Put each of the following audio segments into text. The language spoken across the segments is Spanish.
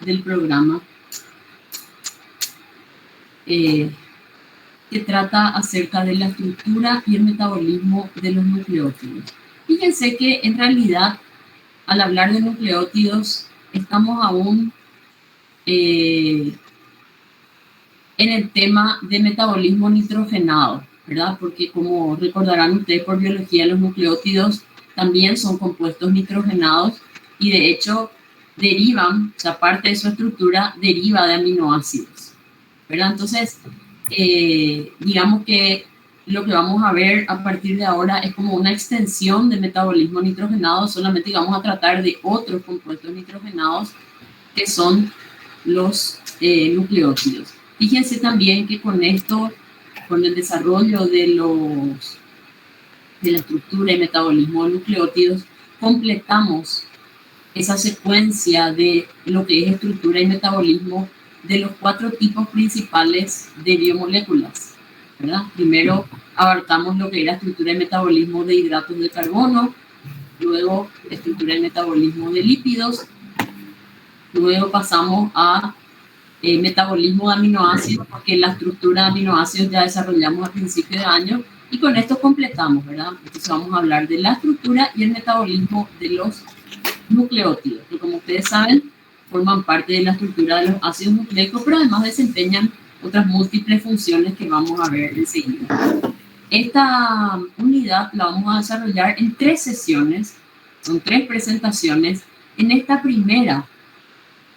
del programa que trata acerca de la estructura y el metabolismo de los nucleótidos. Fíjense que en realidad al hablar de nucleótidos estamos aún en el tema de metabolismo nitrogenado, ¿verdad? Porque como recordarán ustedes por biología, los nucleótidos también son compuestos nitrogenados y de hecho derivan, o sea, parte de su estructura deriva de aminoácidos, ¿verdad? Entonces, digamos que lo que vamos a ver a partir de ahora es como una extensión del metabolismo nitrogenado, solamente que vamos a tratar de otros compuestos nitrogenados que son los nucleótidos. Fíjense también que con esto, con el desarrollo de la estructura y metabolismo de nucleótidos, completamos esa secuencia de lo que es estructura y metabolismo de los 4 tipos principales de biomoléculas, ¿verdad? Primero abarcamos lo que era estructura y metabolismo de hidratos de carbono, luego estructura y metabolismo de lípidos, luego pasamos a metabolismo de aminoácidos, porque la estructura de aminoácidos ya desarrollamos a principios de año, y con esto completamos, ¿verdad? Entonces vamos a hablar de la estructura y el metabolismo de los nucleótidos, que como ustedes saben, forman parte de la estructura de los ácidos nucleicos, pero además desempeñan otras múltiples funciones que vamos a ver enseguida. Esta unidad la vamos a desarrollar en 3 sesiones, son 3 presentaciones. En esta primera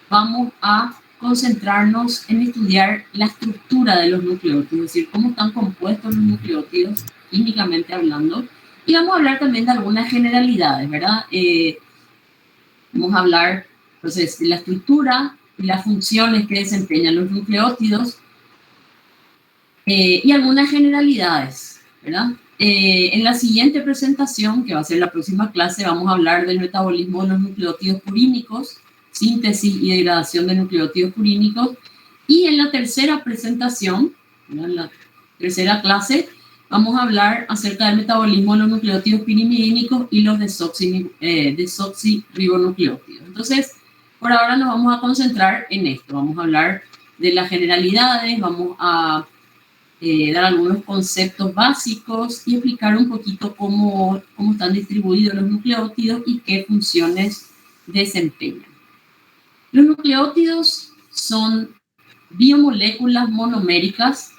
vamos a concentrarnos en estudiar la estructura de los nucleótidos, es decir, cómo están compuestos los nucleótidos, químicamente hablando, y vamos a hablar también de algunas generalidades, ¿verdad? Vamos a hablar, entonces, de la estructura y las funciones que desempeñan los nucleótidos y algunas generalidades, ¿verdad? En la siguiente presentación, que va a ser la próxima clase, vamos a hablar del metabolismo de los nucleótidos purínicos, síntesis y degradación de nucleótidos purínicos, y en la tercera presentación, en la tercera clase, vamos a hablar acerca del metabolismo de los nucleótidos pirimidínicos y los desoxirribonucleótidos. Entonces, por ahora nos vamos a concentrar en esto. Vamos a hablar de las generalidades, vamos a dar algunos conceptos básicos y explicar un poquito cómo están distribuidos los nucleótidos y qué funciones desempeñan. Los nucleótidos son biomoléculas monoméricas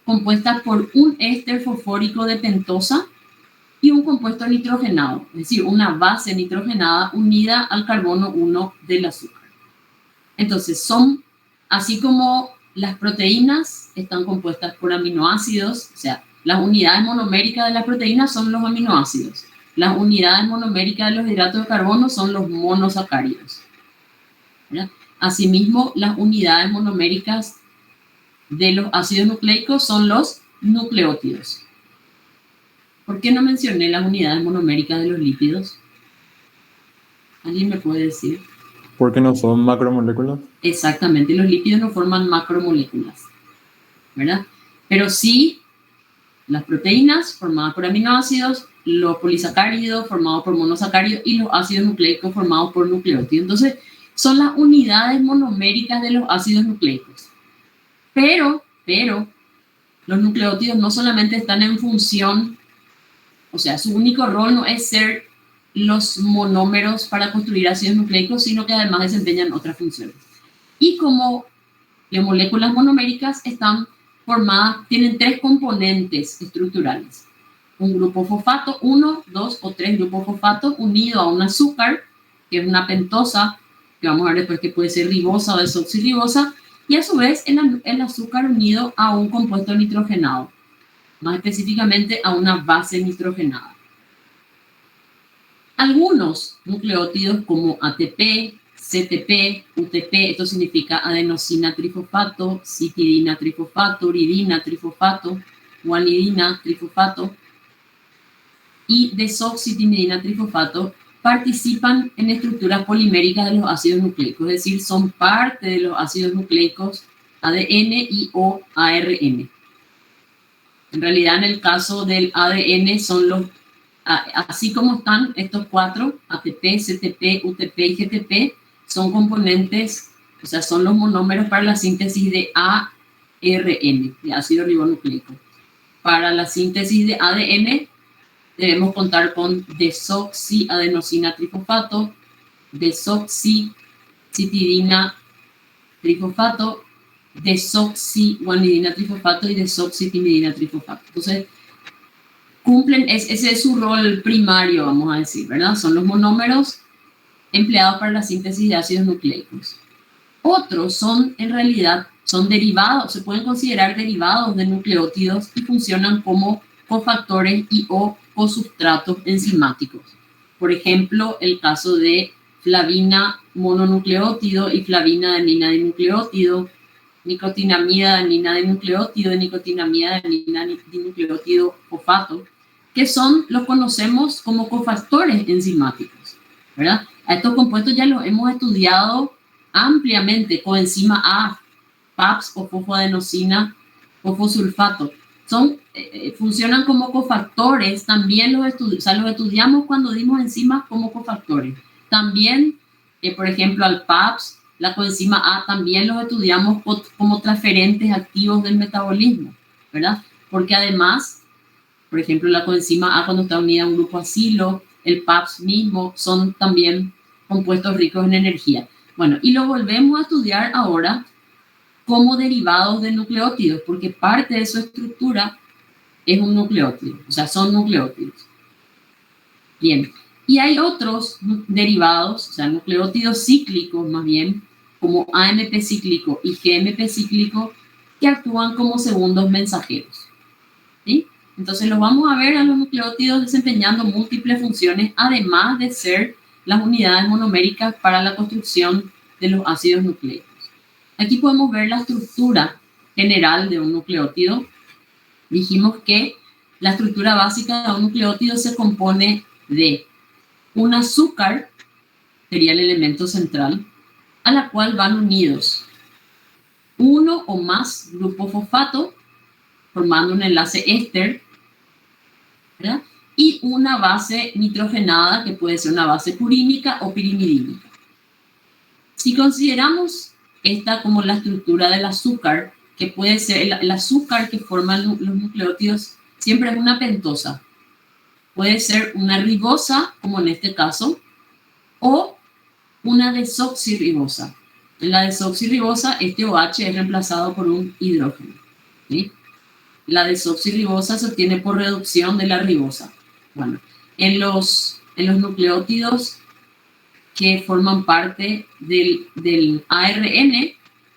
compuestas por un éster fosfórico de pentosa y un compuesto nitrogenado, es decir, una base nitrogenada unida al carbono 1 del azúcar. Entonces, son, así como las proteínas están compuestas por aminoácidos, o sea, las unidades monoméricas de las proteínas son los aminoácidos, las unidades monoméricas de los hidratos de carbono son los monosacáridos, ¿verdad? Asimismo, las unidades monoméricas de los ácidos nucleicos son los nucleótidos. ¿Por qué no mencioné las unidades monoméricas de los lípidos? ¿Alguien me puede decir? ¿Porque no son macromoléculas? Exactamente, los lípidos no forman macromoléculas, ¿verdad? Pero sí, las proteínas formadas por aminoácidos, los polisacáridos formados por monosacáridos y los ácidos nucleicos formados por nucleótidos. Entonces, son las unidades monoméricas de los ácidos nucleicos. Pero, los nucleótidos no solamente están en función, o sea, su único rol no es ser los monómeros para construir ácidos nucleicos, sino que además desempeñan otras funciones. Y como las moléculas monoméricas están formadas, tienen 3 componentes estructurales. Un grupo fosfato, 1, 2 o 3 grupos fosfatos unido a un azúcar, que es una pentosa, que vamos a ver después que puede ser ribosa o desoxirribosa, y a su vez el azúcar unido a un compuesto nitrogenado, más específicamente a una base nitrogenada. Algunos nucleótidos como ATP, CTP, UTP, esto significa adenosina trifosfato, citidina trifosfato, uridina trifosfato, guanidina trifosfato y desoxitinidina trifosfato, participan en estructuras poliméricas de los ácidos nucleicos, es decir, son parte de los ácidos nucleicos ADN y o ARN. En realidad, en el caso del ADN, son los, así como están estos 4, ATP, CTP, UTP y GTP, son componentes, o sea, son los monómeros para la síntesis de ARN, de ácido ribonucleico. Para la síntesis de ADN debemos contar con desoxiadenosina trifosfato, desoxicitidina trifosfato, desoxiguanidina trifosfato y desoxitimidina trifosfato. Entonces, cumplen, ese es su rol primario, vamos a decir, ¿verdad? Son los monómeros empleados para la síntesis de ácidos nucleicos. Otros son, en realidad, son derivados, se pueden considerar derivados de nucleótidos y funcionan como cofactores y o cosustratos enzimáticos. Por ejemplo, el caso de flavina mononucleótido y flavina adenina dinucleótido, nicotinamida adenina dinucleótido y nicotinamida adenina dinucleótido fosfato, que los conocemos como cofactores enzimáticos, ¿verdad? A estos compuestos ya los hemos estudiado ampliamente, coenzima A, PAPS o fosfoadenosina, fosfosulfato. Funcionan como cofactores, también los estudiamos cuando dimos enzimas como cofactores. También, por ejemplo, al PAPS, la coenzima A, también los estudiamos como transferentes activos del metabolismo, ¿verdad? Porque además, por ejemplo, la coenzima A cuando está unida a un grupo acilo, el PAPS mismo, son también compuestos ricos en energía. Bueno, y lo volvemos a estudiar ahora como derivados de nucleótidos, porque parte de su estructura es un nucleótido, o sea, son nucleótidos. Bien, y hay otros derivados, o sea, nucleótidos cíclicos más bien, como AMP cíclico y GMP cíclico, que actúan como segundos mensajeros. ¿Sí? Entonces los vamos a ver a los nucleótidos desempeñando múltiples funciones, además de ser las unidades monoméricas para la construcción de los ácidos nucleicos. Aquí podemos ver la estructura general de un nucleótido. Dijimos que la estructura básica de un nucleótido se compone de un azúcar, sería el elemento central, a la cual van unidos uno o más grupos fosfato, formando un enlace éster, ¿verdad? Y una base nitrogenada, que puede ser una base purínica o pirimidínica. Si consideramos esta como la estructura del azúcar, que puede ser el azúcar que forman los nucleótidos, siempre es una pentosa. Puede ser una ribosa, como en este caso, o una desoxirribosa. En la desoxirribosa, este OH es reemplazado por un hidrógeno, ¿sí? La desoxirribosa se obtiene por reducción de la ribosa. Bueno, en los nucleótidos que forman parte del ARN,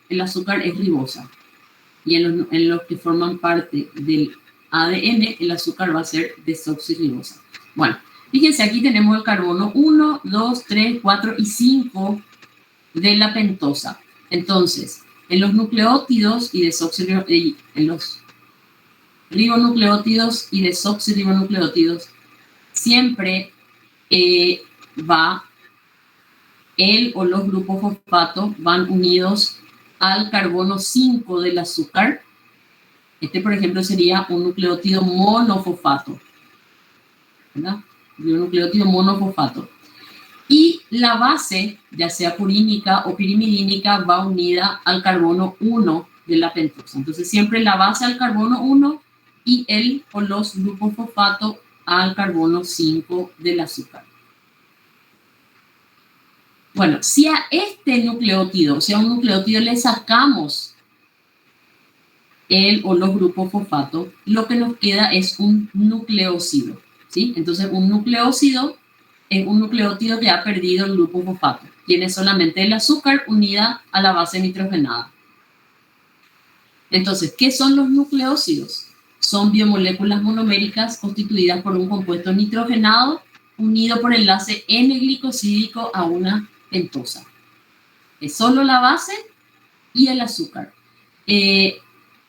el azúcar es ribosa. Y en los que forman parte del ADN, el azúcar va a ser desoxirribosa. Bueno, fíjense, aquí tenemos el carbono 1, 2, 3, 4 y 5 de la pentosa. Entonces, en los nucleótidos y en los ribonucleótidos y desoxirribonucleótidos, siempre va el o los grupos fosfato van unidos al carbono 5 del azúcar. Este, por ejemplo, sería un nucleótido monofosfato, ¿verdad? Un nucleótido monofosfato. Y la base, ya sea purínica o pirimidínica, va unida al carbono 1 de la pentosa. Entonces, siempre la base al carbono 1 y el o los grupos fosfato al carbono 5 del azúcar. Bueno, si a este nucleótido, si a un nucleótido le sacamos el o los grupos fosfato, lo que nos queda es un nucleósido, ¿sí? Entonces, un nucleósido es un nucleótido que ha perdido el grupo fosfato. Tiene solamente el azúcar unida a la base nitrogenada. Entonces, ¿qué son los nucleósidos? Son biomoléculas monoméricas constituidas por un compuesto nitrogenado unido por enlace N-glicosídico a una pentosa. Es solo la base y el azúcar.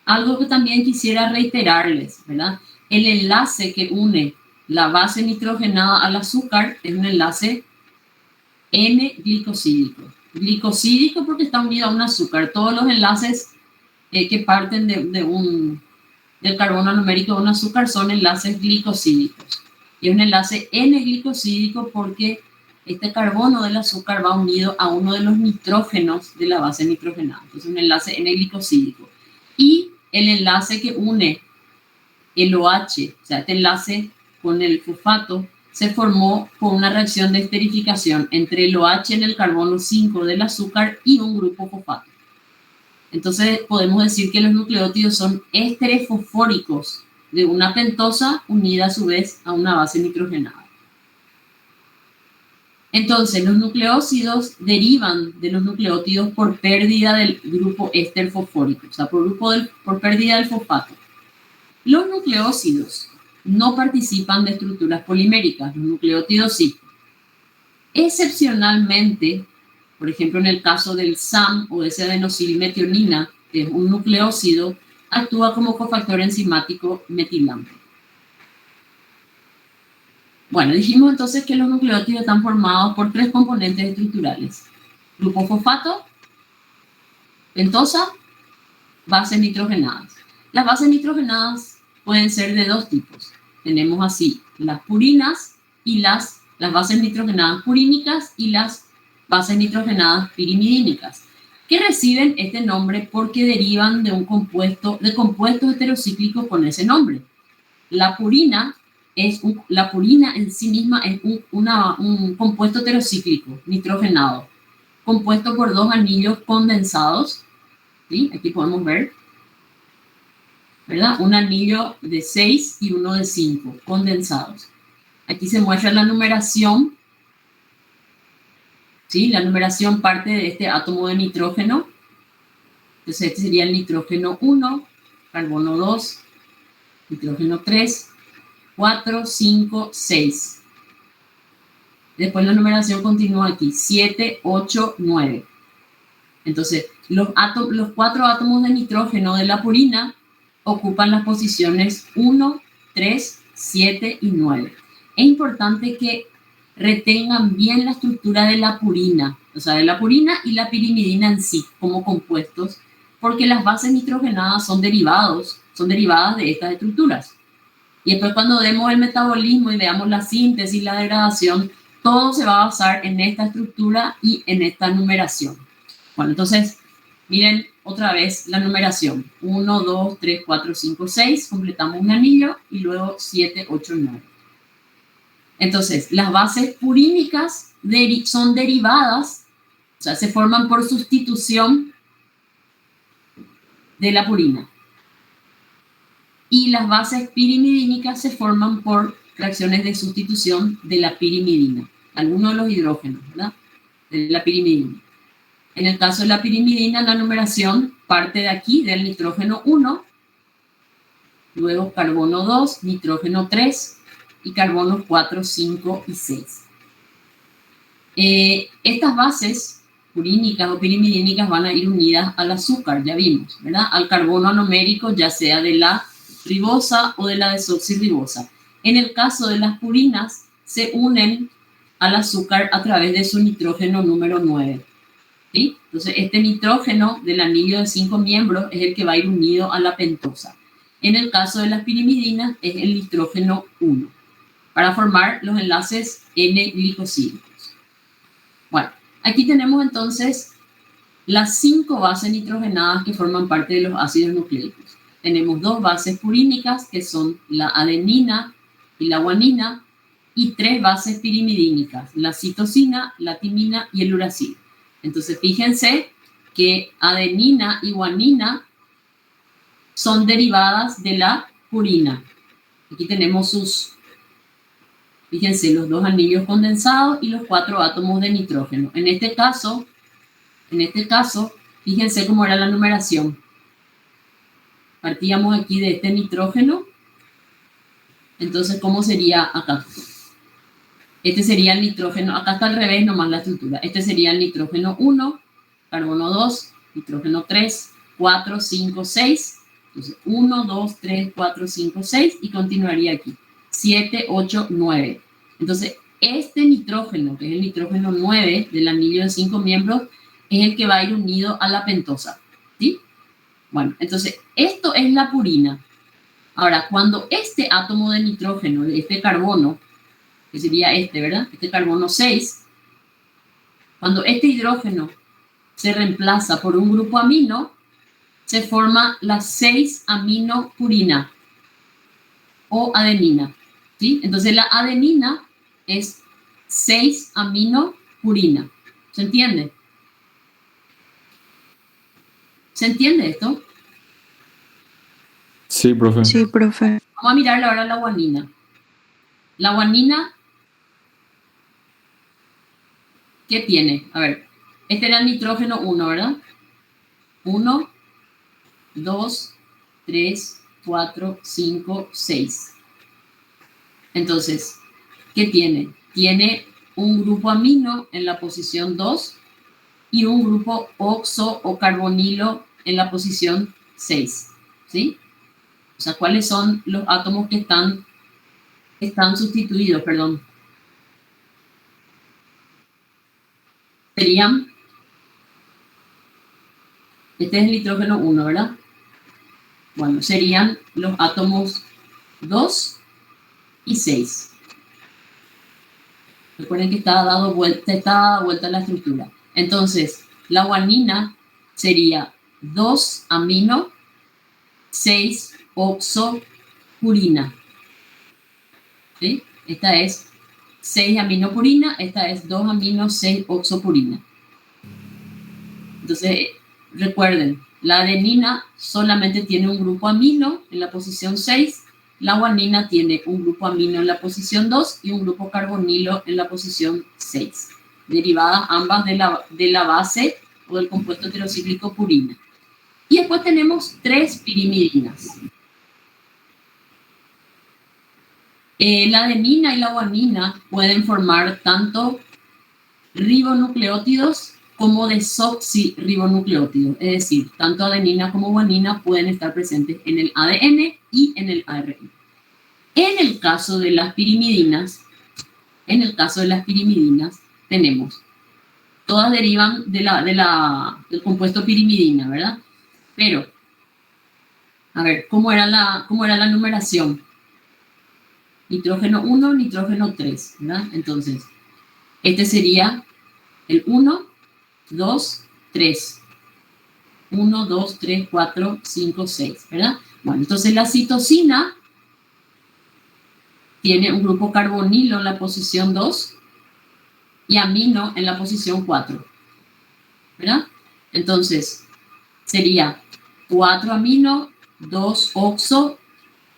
Algo que también quisiera reiterarles, ¿verdad? El enlace que une la base nitrogenada al azúcar es un enlace N-glicosídico. Glicosídico porque está unido a un azúcar. Todos los enlaces que parten del carbono numérico de un azúcar son enlaces glicosídicos. Y es un enlace N-glicosídico porque este carbono del azúcar va unido a uno de los nitrógenos de la base nitrogenada. Entonces, un enlace N-glicosídico. Y el enlace que une el OH, o sea, este enlace con el fosfato, se formó por una reacción de esterificación entre el OH en el carbono 5 del azúcar y un grupo fosfato. Entonces, podemos decir que los nucleótidos son ésteres fosfóricos de una pentosa unida a su vez a una base nitrogenada. Entonces, los nucleósidos derivan de los nucleótidos por pérdida del grupo éster fosfórico, o sea, por pérdida del fosfato. Los nucleósidos no participan de estructuras poliméricas, los nucleótidos sí. Excepcionalmente, por ejemplo, en el caso del SAM o ese adenosilmetionina, que es un nucleósido, actúa como cofactor enzimático metilante. Bueno, dijimos entonces que los nucleótidos están formados por 3 componentes estructurales: grupo fosfato, pentosa, bases nitrogenadas. Las bases nitrogenadas pueden ser de 2 tipos. Tenemos así las purinas y las bases nitrogenadas purínicas y las bases nitrogenadas pirimidínicas, que reciben este nombre porque derivan de compuestos heterocíclicos con ese nombre. La purina en sí misma es un compuesto heterocíclico nitrogenado, compuesto por 2 anillos condensados, ¿sí? Aquí podemos ver, ¿verdad? Un anillo de 6 y uno de 5 condensados. Aquí se muestra la numeración, ¿sí? La numeración parte de este átomo de nitrógeno. Entonces este sería el nitrógeno 1, carbono 2, nitrógeno 3, 4, 5, 6. Después la numeración continúa aquí, 7, 8, 9. Entonces, los 4 átomos de nitrógeno de la purina ocupan las posiciones 1, 3, 7 y 9. Es importante que retengan bien la estructura de la purina, o sea, de la purina y la pirimidina en sí, como compuestos, porque las bases nitrogenadas son derivadas de estas estructuras. Y después cuando vemos el metabolismo y veamos la síntesis y la degradación, todo se va a basar en esta estructura y en esta numeración. Bueno, entonces, miren otra vez la numeración. 1, 2, 3, 4, 5, 6. Completamos un anillo y luego 7, 8, 9. Entonces, las bases purínicas son derivadas, o sea, se forman por sustitución de la purina. Y las bases pirimidínicas se forman por reacciones de sustitución de la pirimidina, algunos de los hidrógenos, ¿verdad? De la pirimidina. En el caso de la pirimidina, la numeración parte de aquí, del nitrógeno 1, luego carbono 2, nitrógeno 3 y carbonos 4, 5 y 6. Estas bases purínicas o pirimidínicas van a ir unidas al azúcar, ya vimos, ¿verdad? Al carbono anomérico, ya sea de la ribosa o de la desoxirribosa. En el caso de las purinas, se unen al azúcar a través de su nitrógeno número 9. ¿Sí? Entonces, este nitrógeno del anillo de 5 miembros es el que va a ir unido a la pentosa. En el caso de las pirimidinas, es el nitrógeno 1, para formar los enlaces N-glicosídicos. Bueno, aquí tenemos entonces las 5 bases nitrogenadas que forman parte de los ácidos nucleicos. Tenemos 2 bases purínicas, que son la adenina y la guanina, y 3 bases pirimidínicas, la citosina, la timina y el uracilo. Entonces, fíjense que adenina y guanina son derivadas de la purina. Aquí tenemos fíjense, los 2 anillos condensados y los 4 átomos de nitrógeno. En este caso, fíjense cómo era la numeración. Partíamos aquí de este nitrógeno. Entonces, ¿cómo sería acá? Este sería el nitrógeno, acá está al revés nomás la estructura. Este sería el nitrógeno 1, carbono 2, nitrógeno 3, 4, 5, 6. Entonces, 1, 2, 3, 4, 5, 6 y continuaría aquí. 7, 8, 9. Entonces, este nitrógeno, que es el nitrógeno 9 del anillo de 5 miembros, es el que va a ir unido a la pentosa. ¿Sí? Bueno, entonces, esto es la purina. Ahora, cuando este átomo de nitrógeno, de este carbono, que sería este, ¿verdad? Este carbono 6, Cuando este hidrógeno se reemplaza por un grupo amino, se forma la 6-aminopurina o adenina, ¿sí? Entonces la adenina es 6-aminopurina. ¿Se entiende? ¿Se entiende esto? Sí, profe. Sí, profe. Vamos a mirar ahora la guanina. La guanina, ¿qué tiene? A ver, este era el nitrógeno 1, ¿verdad? 1, 2, 3, 4, 5, 6. Entonces, ¿qué tiene? Tiene un grupo amino en la posición 2 y un grupo oxo o carbonilo en la posición 6, ¿sí? O sea, ¿cuáles son los átomos que están sustituidos? Perdón. Serían, este es el nitrógeno 1, ¿verdad? Bueno, serían los átomos 2 y 6. Recuerden que está dada vuelta la estructura. Entonces, la guanina sería 2-amino, 6-oxopurina. ¿Sí? Esta es 6-aminopurina, esta es 2-amino, 6-oxopurina. Entonces, recuerden, la adenina solamente tiene un grupo amino en la posición 6, la guanina tiene un grupo amino en la posición 2 y un grupo carbonilo en la posición 6, derivadas ambas de la base o del compuesto heterocíclico purina. Y después tenemos 3 pirimidinas. La adenina y la guanina pueden formar tanto ribonucleótidos como desoxirribonucleótidos, es decir, tanto adenina como guanina pueden estar presentes en el ADN y en el ARN. En el caso de las pirimidinas, tenemos, todas derivan del compuesto pirimidina, ¿verdad? Pero, a ver, ¿cómo era la numeración? Nitrógeno 1, nitrógeno 3, ¿verdad? Entonces, este sería el 1, 2, 3. 1, 2, 3, 4, 5, 6, ¿verdad? Bueno, entonces la citosina tiene un grupo carbonilo en la posición 2 y amino en la posición 4, ¿verdad? Entonces, sería 4 amino, 2 oxo,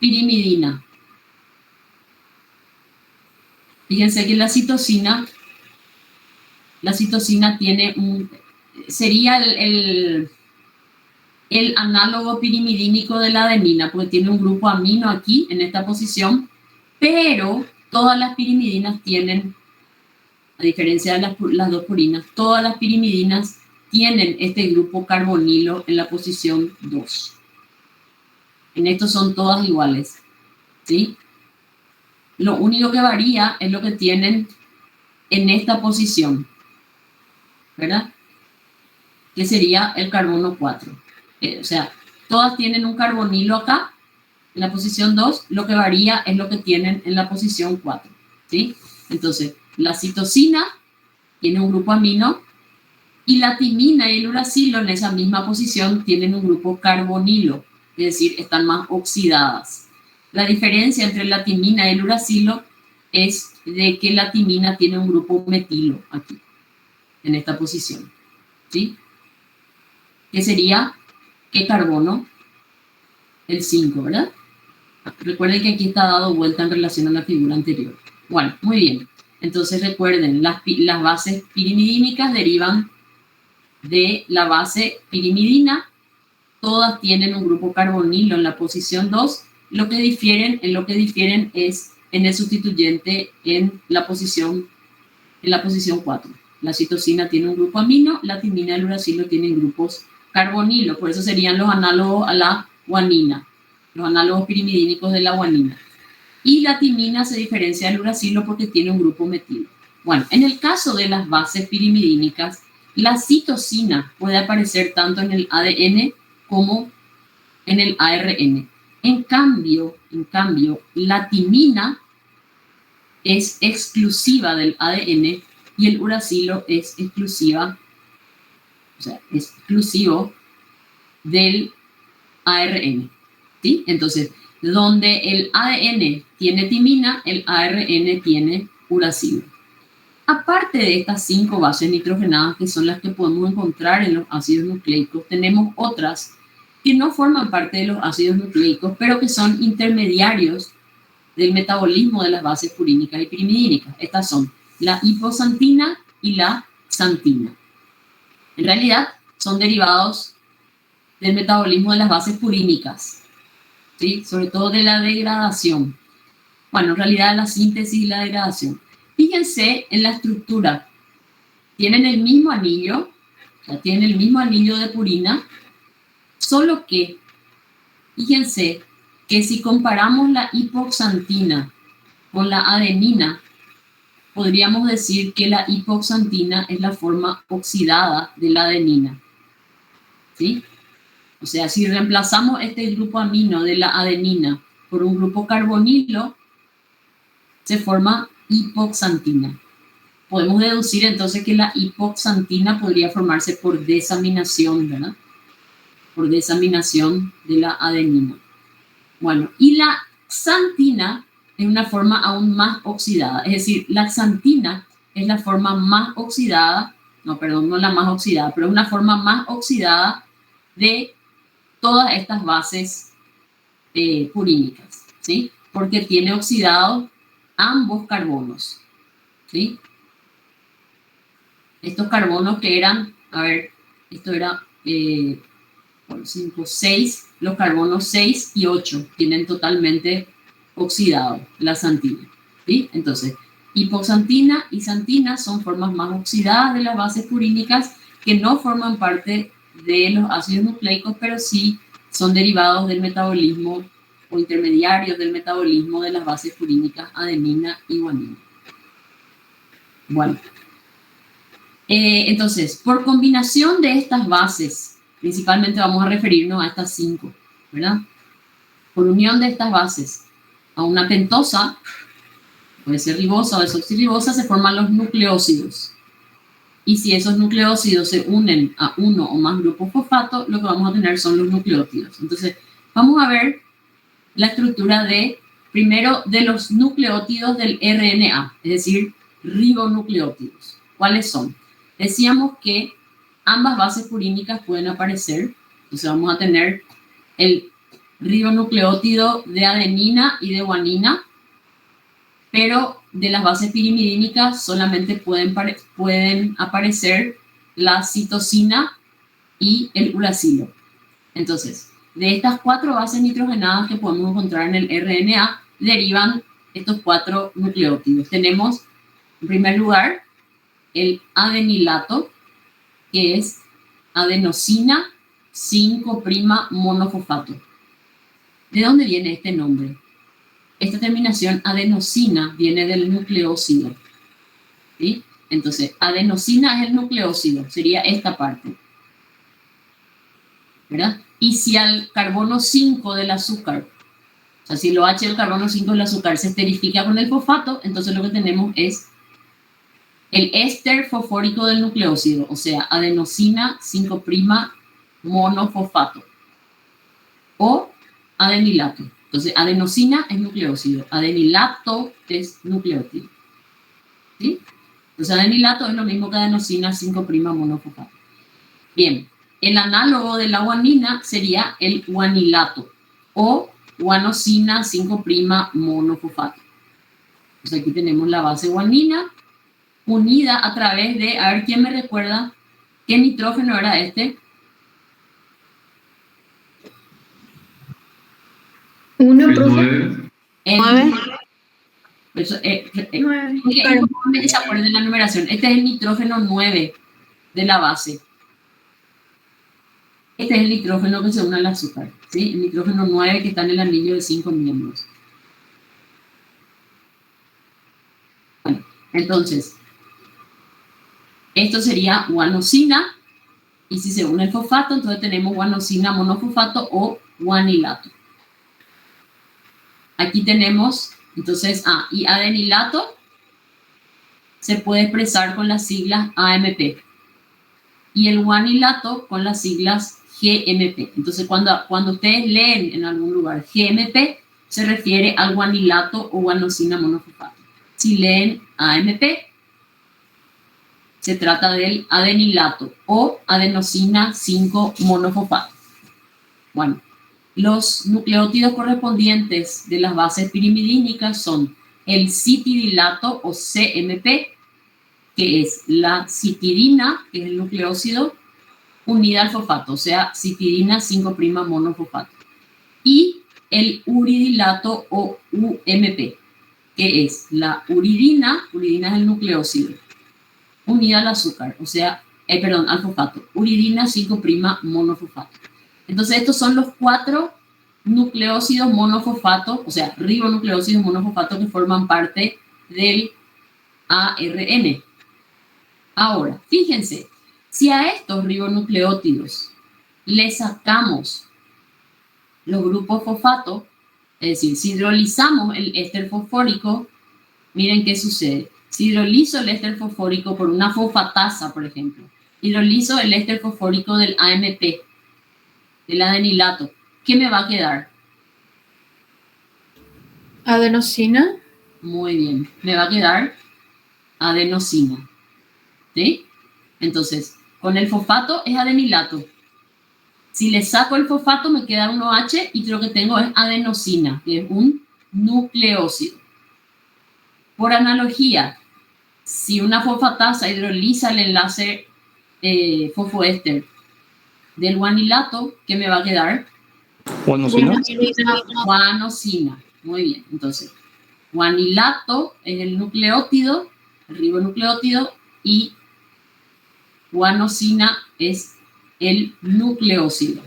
pirimidina. Fíjense que la citosina tiene sería el análogo pirimidínico de la adenina, porque tiene un grupo amino aquí, en esta posición, pero todas las pirimidinas tienen, a diferencia de las dos purinas, todas las pirimidinas tienen este grupo carbonilo en la posición 2. En esto son todas iguales, ¿sí? Lo único que varía es lo que tienen en esta posición, ¿verdad? Que sería el carbono 4. O sea, todas tienen un carbonilo acá, en la posición 2, lo que varía es lo que tienen en la posición 4, ¿sí? Entonces, la citosina tiene un grupo amino y la timina y el uracilo en esa misma posición tienen un grupo carbonilo, es decir, están más oxidadas. La diferencia entre la timina y el uracilo es de que la timina tiene un grupo metilo aquí, en esta posición, ¿sí? Que sería, ¿qué carbono? El 5, ¿verdad? Recuerden que aquí está dado vuelta en relación a la figura anterior. Bueno, muy bien. Entonces recuerden, las bases pirimidínicas derivan de la base pirimidina. Todas tienen un grupo carbonilo en la posición 2. Lo que difieren es en el sustituyente en la posición 4. La citosina tiene un grupo amino, la timina y el uracilo tienen grupos carbonilo. Por eso serían los análogos a la guanina, los análogos pirimidínicos de la guanina. Y la timina se diferencia del uracilo porque tiene un grupo metilo. Bueno, en el caso de las bases pirimidínicas, la citosina puede aparecer tanto en el ADN como en el ARN. En cambio, la timina es exclusiva del ADN y el uracilo es exclusivo del ARN, ¿sí? Entonces, donde el ADN tiene timina, el ARN tiene uracilo. Aparte de estas 5 bases nitrogenadas, que son las que podemos encontrar en los ácidos nucleicos, tenemos otras que no forman parte de los ácidos nucleicos, pero que son intermediarios del metabolismo de las bases purínicas y pirimidínicas. Estas son la hipoxantina y la xantina. En realidad, son derivados del metabolismo de las bases purínicas, ¿sí? Sobre todo de la degradación. Bueno, en realidad la síntesis y la degradación. Fíjense en la estructura. Tienen el mismo anillo, tienen el mismo anillo de purina, solo que, fíjense que si comparamos la hipoxantina con la adenina, podríamos decir que la hipoxantina es la forma oxidada de la adenina, ¿sí? O sea, si reemplazamos este grupo amino de la adenina por un grupo carbonilo, se forma hipoxantina. Podemos deducir entonces que la hipoxantina podría formarse por desaminación, ¿verdad? Por desaminación de la adenina. Bueno, y la xantina es una forma aún más oxidada. Es decir, la xantina es la forma más oxidada, no la más oxidada, pero es una forma más oxidada de todas estas bases purínicas, ¿sí? Porque tiene oxidados ambos carbonos, ¿sí? Estos carbonos que eran, a ver, esto era 5, 6, los carbonos 6 y 8 tienen totalmente oxidado la xantina, ¿sí? Entonces, hipoxantina y xantina son formas más oxidadas de las bases purínicas que no forman parte de los ácidos nucleicos, pero sí son derivados del metabolismo o intermediarios del metabolismo de las bases purínicas adenina y guanina. Bueno, entonces, por combinación de estas bases, principalmente vamos a referirnos a estas 5, ¿verdad? Por unión de estas bases a una pentosa, puede ser ribosa o desoxirribosa, se forman los nucleósidos. Y si esos nucleósidos se unen a uno o más grupos fosfato, lo que vamos a tener son los nucleótidos. Entonces, vamos a ver la estructura primero de los nucleótidos del RNA, es decir, ribonucleótidos. ¿Cuáles son? Decíamos que ambas bases purínicas pueden aparecer, entonces vamos a tener el ribonucleótido de adenina y de guanina, pero de las bases pirimidínicas solamente pueden aparecer la citosina y el uracilo. Entonces, de estas 4 bases nitrogenadas que podemos encontrar en el RNA, derivan estos 4 nucleótidos. Tenemos, en primer lugar, el adenilato, que es adenosina 5' monofosfato. ¿De dónde viene este nombre? Esta terminación adenosina viene del nucleósido, ¿sí? Entonces, adenosina es el nucleósido, sería esta parte, ¿verdad? Y si al carbono 5 del azúcar, o sea, si el OH del carbono 5 del azúcar se esterifica con el fosfato, entonces lo que tenemos es el éster fosfórico del nucleósido, o sea, adenosina 5' monofosfato, o adenilato. Entonces, adenosina es nucleósido, adenilato es nucleótido, ¿sí? Entonces, adenilato es lo mismo que adenosina 5' monofosfato. Bien, el análogo de la guanina sería el guanilato, o guanosina 5' monofosfato. Entonces, aquí tenemos la base guanina, unida a través de, a ver, ¿quién me recuerda qué nitrógeno era este? 1, profe. 9. Que se acuerden de la numeración. Este es el nitrógeno 9 de la base. Este es el nitrógeno que se une al azúcar, ¿sí? El nitrógeno 9 que está en el anillo de 5 miembros. Bueno, entonces, esto sería guanosina, y si se une el fosfato, entonces tenemos guanosina monofosfato o guanilato. Aquí tenemos, entonces, y adenilato se puede expresar con las siglas AMP y el guanilato con las siglas GMP. Entonces, cuando ustedes leen en algún lugar GMP, se refiere al guanilato o guanosina monofosfato. Si leen AMP, se trata del adenilato o adenosina 5 monofosfato. Bueno, los nucleótidos correspondientes de las bases pirimidínicas son el citidilato o CMP, que es la citidina, que es el nucleócido, unida al fosfato, o sea, citidina 5' monofosfato. Y el uridilato o UMP, que es la uridina es el nucleócido, unida al azúcar, o sea, al fosfato, uridina 5' monofosfato. Entonces, estos son los 4 nucleócidos monofosfato, o sea, ribonucleócidos monofosfato que forman parte del ARN. Ahora, fíjense, si a estos ribonucleótidos le sacamos los grupos fosfato, es decir, si hidrolizamos el éster fosfórico, miren qué sucede. Si hidrolizo el éster fosfórico por una fosfatasa, por ejemplo, hidrolizo el éster fosfórico del AMP, del adenilato, ¿qué me va a quedar? Adenosina. Muy bien, me va a quedar adenosina. ¿Sí? Entonces, con el fosfato es adenilato. Si le saco el fosfato me queda un OH y lo que tengo es adenosina, que es un nucleócido. Por analogía, si una fosfatasa hidroliza el enlace fosfoéster del guanilato, ¿qué me va a quedar? Guanosina. Guanosina. Muy bien, entonces, guanilato es el nucleótido, el ribonucleótido, y guanosina es el nucleócido.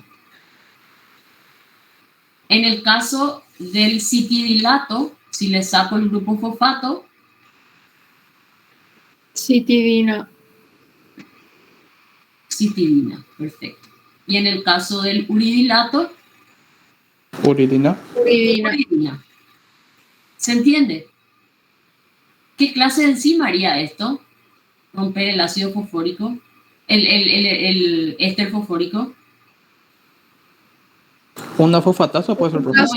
En el caso del citidilato, si le saco el grupo fosfato, Citidina. citidina, perfecto. Y en el caso del uridilato, Uridina. uridina. ¿Se entiende? ¿Qué clase de enzima haría esto? Romper el ácido fosfórico, el éster fosfórico. Una fosfatasa puede ser, profesor.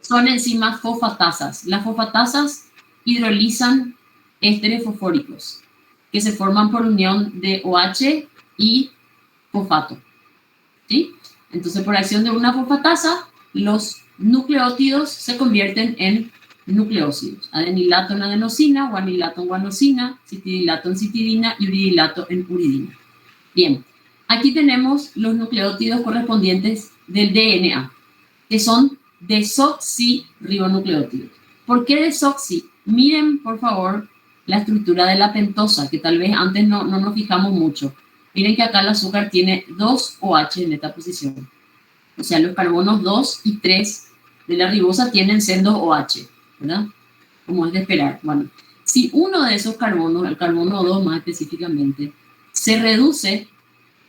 Son enzimas fosfatasas. Las fosfatasas hidrolizan ésteres fosfóricos que se forman por unión de OH y fosfato. ¿Sí? Entonces, por acción de una fosfatasa, los nucleótidos se convierten en nucleócidos. Adenilato en adenosina, guanilato en guanosina, citidilato en citidina y uridilato en uridina. Bien, aquí tenemos los nucleótidos correspondientes del DNA, que son desoxirribonucleótidos. ¿Por qué desoxi? Miren, por favor, la estructura de la pentosa, que tal vez antes no nos fijamos mucho. Miren que acá el azúcar tiene 2 OH en esta posición. O sea, los carbonos 2 y 3 de la ribosa tienen sendos OH, ¿verdad? Como es de esperar. Bueno, si uno de esos carbonos, el carbono 2 más específicamente, se reduce,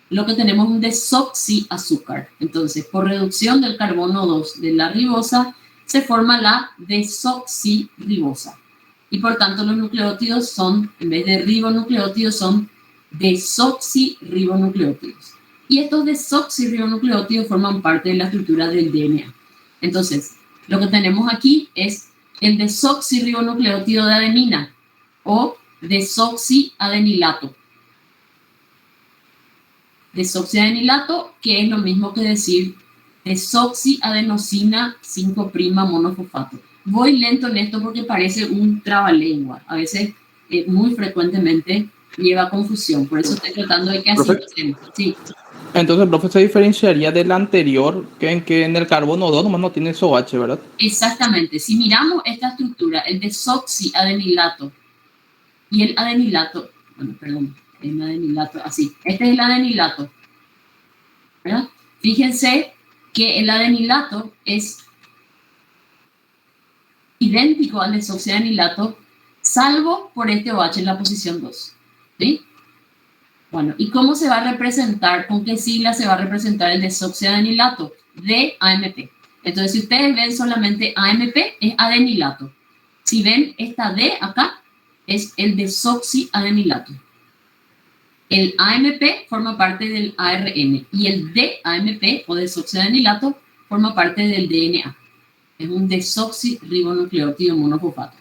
lo que tenemos es un desoxiazúcar. Entonces, por reducción del carbono 2 de la ribosa, se forma la desoxirribosa. Y por tanto, los nucleótidos son, en vez de ribonucleótidos, son desoxirribonucleótidos. Y estos desoxirribonucleótidos forman parte de la estructura del DNA. Entonces, lo que tenemos aquí es el desoxirribonucleótido de adenina o desoxiadenilato. Desoxiadenilato, que es lo mismo que decir desoxiadenosina 5' monofosfato. Voy lento en esto porque parece un trabalengua. A veces, muy frecuentemente, lleva confusión. Por eso estoy tratando de que así estemos. Sí. Entonces, profe, se diferenciaría del anterior, que en el carbono 2 nomás no tiene OH, ¿verdad? Exactamente. Si miramos esta estructura, el desoxiadenilato y el adenilato, bueno, perdón, el adenilato, así. Este es el adenilato, ¿verdad? Fíjense que el adenilato es idéntico al desoxiadenilato, salvo por este OH en la posición 2. ¿Sí? Bueno, ¿y cómo se va a representar? ¿Con qué sigla se va a representar el desoxiadenilato? D-AMP. Entonces, si ustedes ven solamente AMP, es adenilato. Si ven esta D acá, es el desoxiadenilato. El AMP forma parte del ARN y el DAMP o desoxiadenilato forma parte del DNA. Es un desoxirribonucleótido monofosfato.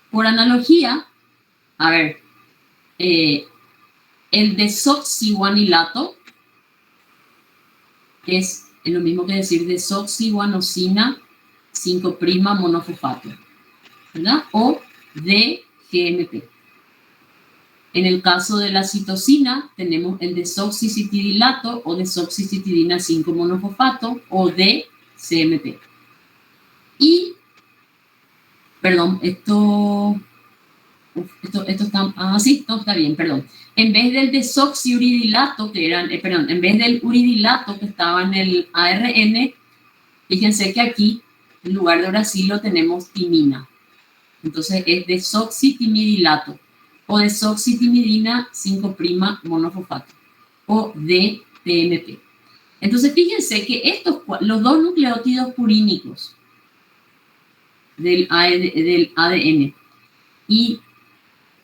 Por analogía, a ver, el desoxiguanilato es lo mismo que decir desoxiguanosina 5' monofosfato, ¿verdad? O DGMP. En el caso de la citosina, tenemos el desoxicitidilato o desoxicitidina 5 monofosfato o DCMP. Y, perdón, esto está, sí, no, está bien, perdón. En vez del desoxiuridilato, en vez del uridilato que estaba en el ARN, fíjense que aquí, en lugar de uracilo, tenemos timina. Entonces es desoxitimidilato o desoxitimidina 5' monofosfato o DTMP. Entonces fíjense que los dos nucleótidos purínicos del ADN y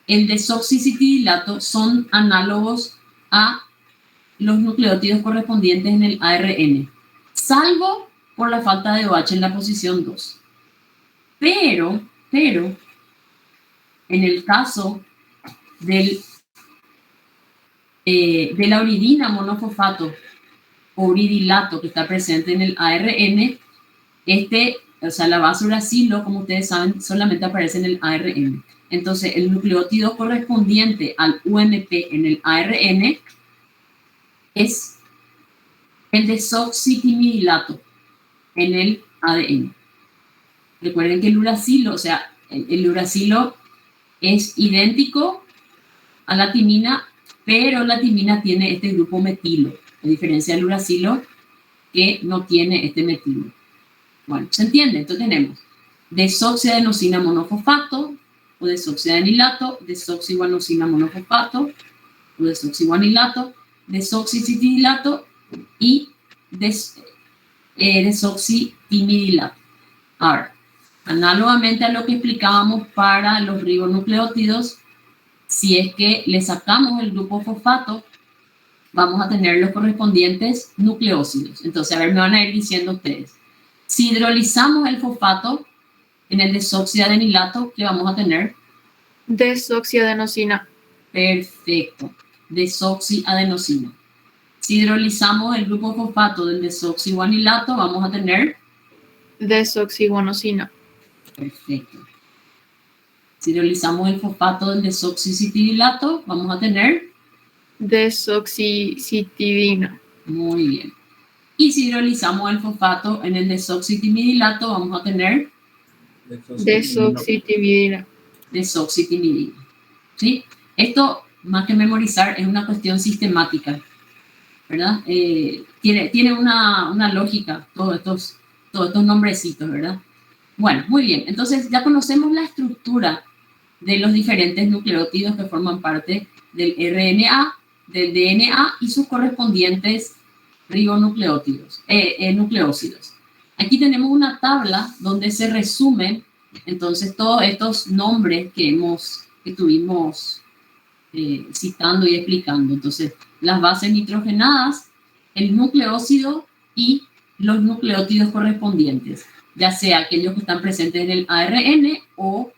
el desoxicitidilato son análogos a los nucleótidos correspondientes en el ARN, salvo por la falta de OH en la posición 2. Pero, en el caso de la uridina monofosfato o uridilato que está presente en el ARN, la base uracilo, como ustedes saben, solamente aparece en el ARN. Entonces, el nucleótido correspondiente al UMP en el ARN es el desoxitimidilato en el ADN. Recuerden que el uracilo, el uracilo es idéntico a la timina, pero la timina tiene este grupo metilo, a diferencia del uracilo que no tiene este metilo. Bueno, ¿se entiende? Entonces tenemos desoxiadenosina monofosfato o desoxiadenilato, desoxiguanosina monofosfato o desoxiguanilato, desoxicitidilato y desoxitimidilato. Ahora, análogamente a lo que explicábamos para los ribonucleótidos, si es que le sacamos el grupo fosfato, vamos a tener los correspondientes nucleósidos. Entonces, a ver, me van a ir diciendo ustedes. Si hidrolizamos el fosfato en el desoxiadenilato, ¿qué vamos a tener? Desoxiadenosina. Perfecto, desoxiadenosina. Si hidrolizamos el grupo fosfato del desoxiguanilato, vamos a tener desoxiguanosina. Perfecto. Si hidrolizamos el fosfato del desoxicitidilato, vamos a tener desoxicitidina. Muy bien. Y si hidrolizamos el fosfato en el desoxitimidilato, vamos a tener desoxitimidina. Desoxitimidina. ¿Sí? Esto, más que memorizar, es una cuestión sistemática, ¿verdad? Tiene una lógica, todos estos nombrecitos, ¿verdad? Bueno, muy bien. Entonces ya conocemos la estructura de los diferentes nucleótidos que forman parte del RNA, del DNA y sus correspondientes ribonucleótidos, nucleósidos. Aquí tenemos una tabla donde se resumen entonces todos estos nombres que estuvimos citando y explicando. Entonces, las bases nitrogenadas, el nucleósido y los nucleótidos correspondientes, ya sea aquellos que están presentes en el ARN o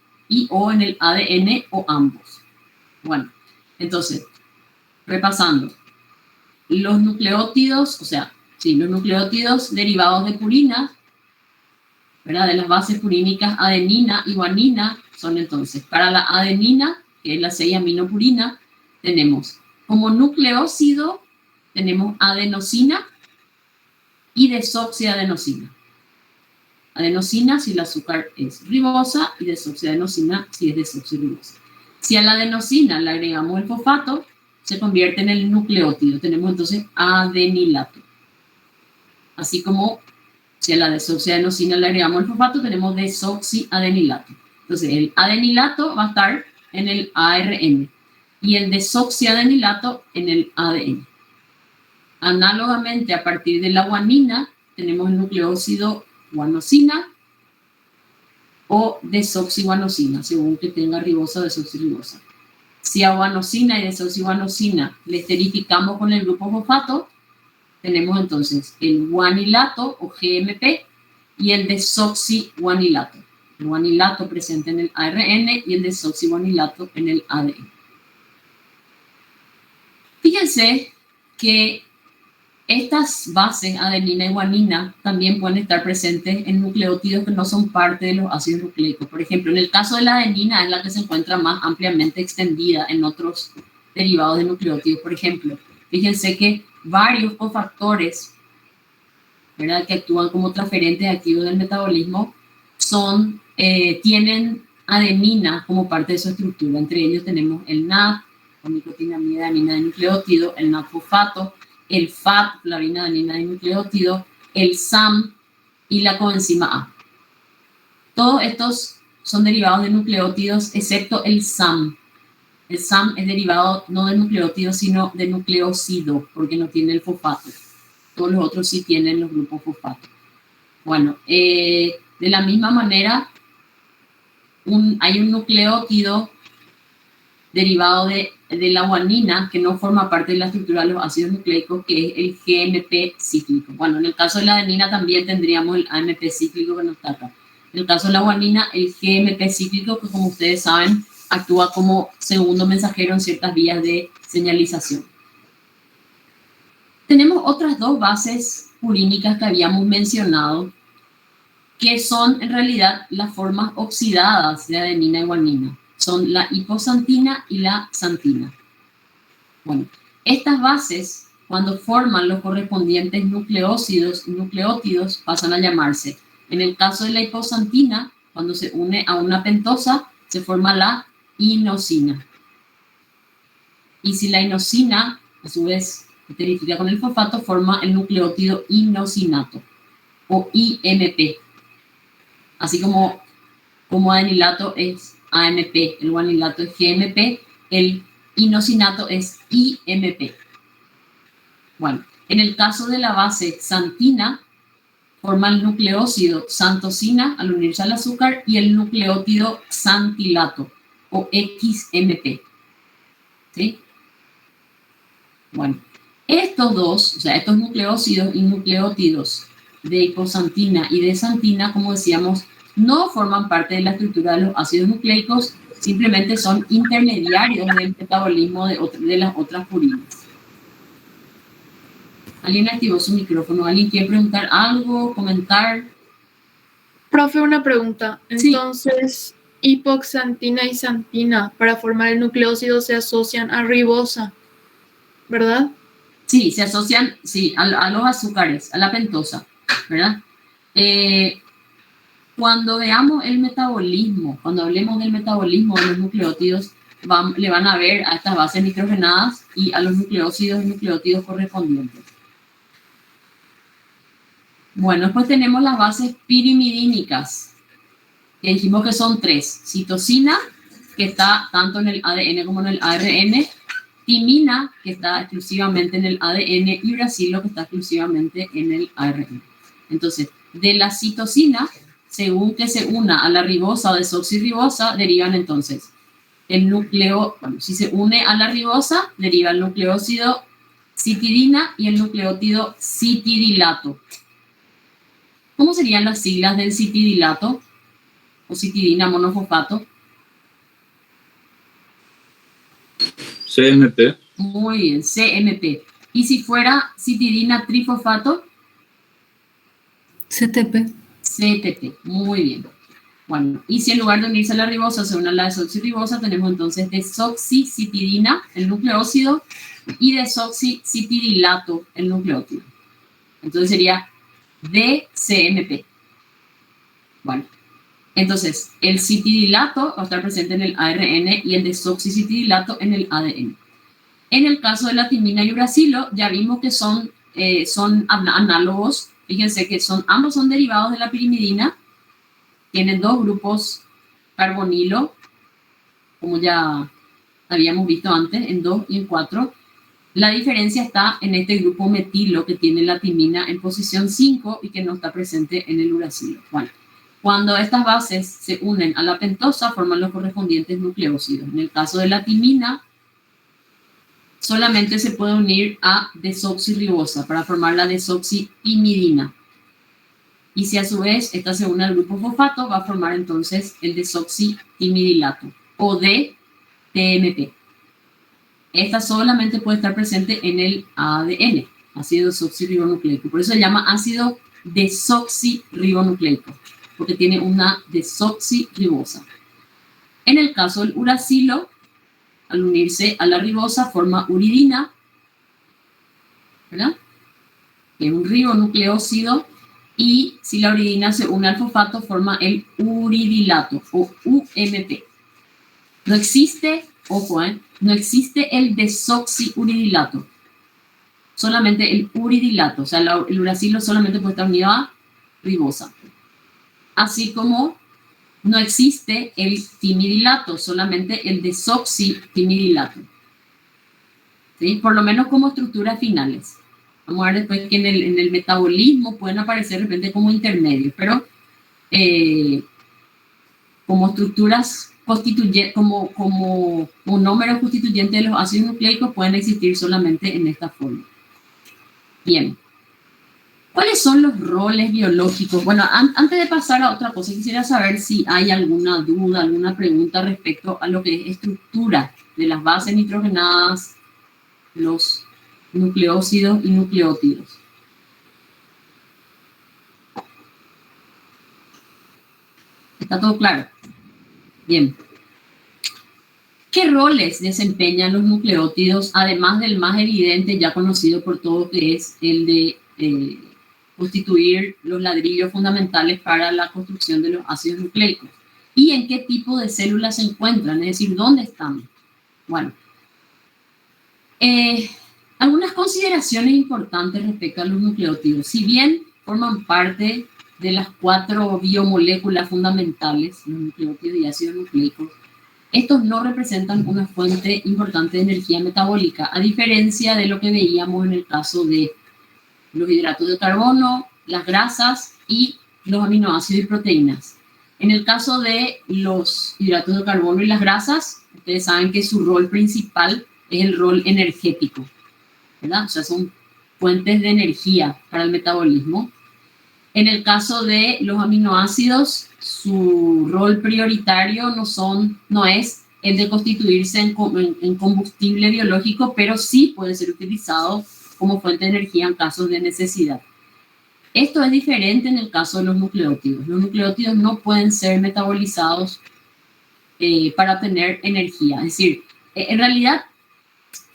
en el ADN o ambos. Bueno, entonces, repasando, los nucleótidos, los nucleótidos derivados de purina, ¿verdad? De las bases purínicas adenina y guanina, son entonces, para la adenina, que es la 6-aminopurina, tenemos como nucleósido, tenemos adenosina y desoxiadenosina. Adenosina si el azúcar es ribosa y desoxiadenosina si es desoxirribosa. Si a la adenosina le agregamos el fosfato, se convierte en el nucleótido. Tenemos entonces adenilato. Así como si a la desoxiadenosina le agregamos el fosfato, tenemos desoxiadenilato. Entonces el adenilato va a estar en el ARN y el desoxiadenilato en el ADN. Análogamente, a partir de la guanina, tenemos el nucleósido guanosina o desoxiguanosina, según que tenga ribosa o desoxirribosa. Si a guanosina y desoxiguanosina le esterificamos con el grupo fosfato, tenemos entonces el guanilato o GMP y el desoxiguanilato. El guanilato presente en el ARN y el desoxiguanilato en el ADN. Fíjense que estas bases, adenina y guanina, también pueden estar presentes en nucleótidos que no son parte de los ácidos nucleicos. Por ejemplo, en el caso de la adenina es la que se encuentra más ampliamente extendida en otros derivados de nucleótidos. Por ejemplo, fíjense que varios cofactores, ¿verdad?, que actúan como transferentes activos del metabolismo tienen adenina como parte de su estructura. Entre ellos tenemos el NAD, con nicotinamida adenina de nucleótido, el NAD-fosfato, el FAT, flavina adenina de nucleótido, el SAM y la coenzima A. Todos estos son derivados de nucleótidos, excepto el SAM. El SAM es derivado no de nucleótido, sino de nucleócido, porque no tiene el fosfato. Todos los otros sí tienen los grupos fosfato. Bueno, de la misma manera, hay un nucleótido derivado de la guanina que no forma parte de la estructura de los ácidos nucleicos, que es el GMP cíclico. Bueno, en el caso de la adenina también tendríamos el AMP cíclico que nos trata. En el caso de la guanina, el GMP cíclico, que como ustedes saben, actúa como segundo mensajero en ciertas vías de señalización. Tenemos otras dos bases purínicas que habíamos mencionado, que son en realidad las formas oxidadas de adenina y guanina. Son la hipoxantina y la xantina. Bueno, estas bases, cuando forman los correspondientes nucleócidos y nucleótidos, pasan a llamarse. En el caso de la hipoxantina, cuando se une a una pentosa, se forma la inosina. Y si la inosina, a su vez, esterifica con el fosfato, forma el nucleótido inosinato, o IMP. Así como adenilato es AMP, el guanilato es GMP, el inosinato es IMP. Bueno, en el caso de la base xantina, forma el nucleócido xantosina al unirse al azúcar y el nucleótido xantilato, o XMP. ¿Sí? Bueno, estos dos, o sea, estos nucleócidos y nucleótidos de hipoxantina y de xantina, como decíamos, no forman parte de la estructura de los ácidos nucleicos, simplemente son intermediarios del metabolismo de las otras purinas. ¿Alguien activó su micrófono? ¿Alguien quiere preguntar algo, comentar? Profe, una pregunta. Sí. Entonces, hipoxantina y xantina para formar el nucleócido se asocian a ribosa, ¿verdad? Sí, se asocian a los azúcares, a la pentosa, ¿verdad? Cuando veamos el metabolismo, cuando hablemos del metabolismo de los nucleótidos, le van a ver a estas bases nitrogenadas y a los nucleócidos y nucleótidos correspondientes. Bueno, después tenemos las bases pirimidínicas, que dijimos que son tres. Citosina, que está tanto en el ADN como en el ARN, timina, que está exclusivamente en el ADN, y uracilo, que está exclusivamente en el ARN. Entonces, de la citosina, según que se una a la ribosa o desoxirribosa, derivan entonces el núcleo, bueno, si se une a la ribosa, deriva el nucleócido citidina y el nucleótido citidilato. ¿Cómo serían las siglas del citidilato o citidina monofosfato? CMP. Muy bien, CMP. ¿Y si fuera citidina trifosfato? CTP. CTP, muy bien. Bueno, y si en lugar de unirse a la ribosa se une a la desoxirribosa, tenemos entonces desoxicitidina, el nucleócido, y desoxicitidilato, el nucleótido. Entonces sería DCMP. Bueno, entonces el citidilato va a estar presente en el ARN y el desoxicitidilato en el ADN. En el caso de la timina y uracilo, ya vimos que son análogos. Fíjense que ambos son derivados de la pirimidina. Tienen dos grupos carbonilo, como ya habíamos visto antes, en 2 y en 4. La diferencia está en este grupo metilo que tiene la timina en posición 5 y que no está presente en el uracilo. Bueno, Cuando estas bases se unen a la pentosa, forman los correspondientes nucleósidos. En el caso de la timina, solamente se puede unir a desoxirribosa para formar la desoxiimidina. Y si a su vez esta se une al grupo fosfato, va a formar entonces el desoxiimidilato o DTMP. Esta solamente puede estar presente en el ADN, ácido desoxirribonucleico. Por eso se llama ácido desoxirribonucleico, porque tiene una desoxirribosa. En el caso del uracilo, al unirse a la ribosa, forma uridina, ¿verdad? Que es un ribonucleósido. Y si la uridina se une al fosfato, forma el uridilato o UMP. No existe, ojo, no existe el desoxiuridilato, solamente el uridilato. O sea, el uracilo solamente puede estar unido a ribosa. Así como no existe el timidilato, solamente el desoxitimidilato. ¿Sí? Por lo menos como estructuras finales. Vamos a ver después que en el metabolismo pueden aparecer de repente como intermedios, pero como estructuras constituyentes, como monómeros constituyentes de los ácidos nucleicos pueden existir solamente en esta forma. Bien. ¿Cuáles son los roles biológicos? Bueno, antes de pasar a otra cosa, quisiera saber si hay alguna duda, alguna pregunta respecto a lo que es estructura de las bases nitrogenadas, los nucleósidos y nucleótidos. ¿Está todo claro? Bien. ¿Qué roles desempeñan los nucleótidos, además del más evidente, ya conocido por todos, que es el de constituir los ladrillos fundamentales para la construcción de los ácidos nucleicos? ¿Y en qué tipo de células se encuentran? Es decir, ¿dónde están? Bueno, algunas consideraciones importantes respecto a los nucleótidos. Si bien forman parte de las 4 biomoléculas fundamentales, los nucleótidos y ácidos nucleicos, estos no representan una fuente importante de energía metabólica, a diferencia de lo que veíamos en el caso de los hidratos de carbono, las grasas y los aminoácidos y proteínas. En el caso de los hidratos de carbono y las grasas, ustedes saben que su rol principal es el rol energético, ¿verdad? O sea, son fuentes de energía para el metabolismo. En el caso de los aminoácidos, su rol prioritario no es el de constituirse en combustible biológico, pero sí puede ser utilizado como fuente de energía en casos de necesidad. Esto es diferente en el caso de los nucleótidos. Los nucleótidos no pueden ser metabolizados para obtener energía. Es decir, en realidad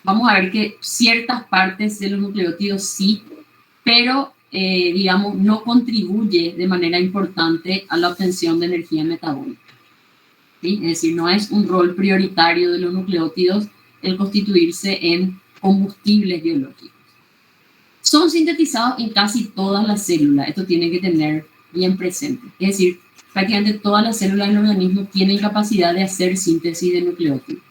vamos a ver que ciertas partes de los nucleótidos sí, pero digamos no contribuye de manera importante a la obtención de energía metabólica. ¿Sí? Es decir, no es un rol prioritario de los nucleótidos el constituirse en combustibles biológicos. Son sintetizados en casi todas las células. Esto tiene que tener bien presente. Es decir, prácticamente todas las células del organismo tienen capacidad de hacer síntesis de nucleótidos.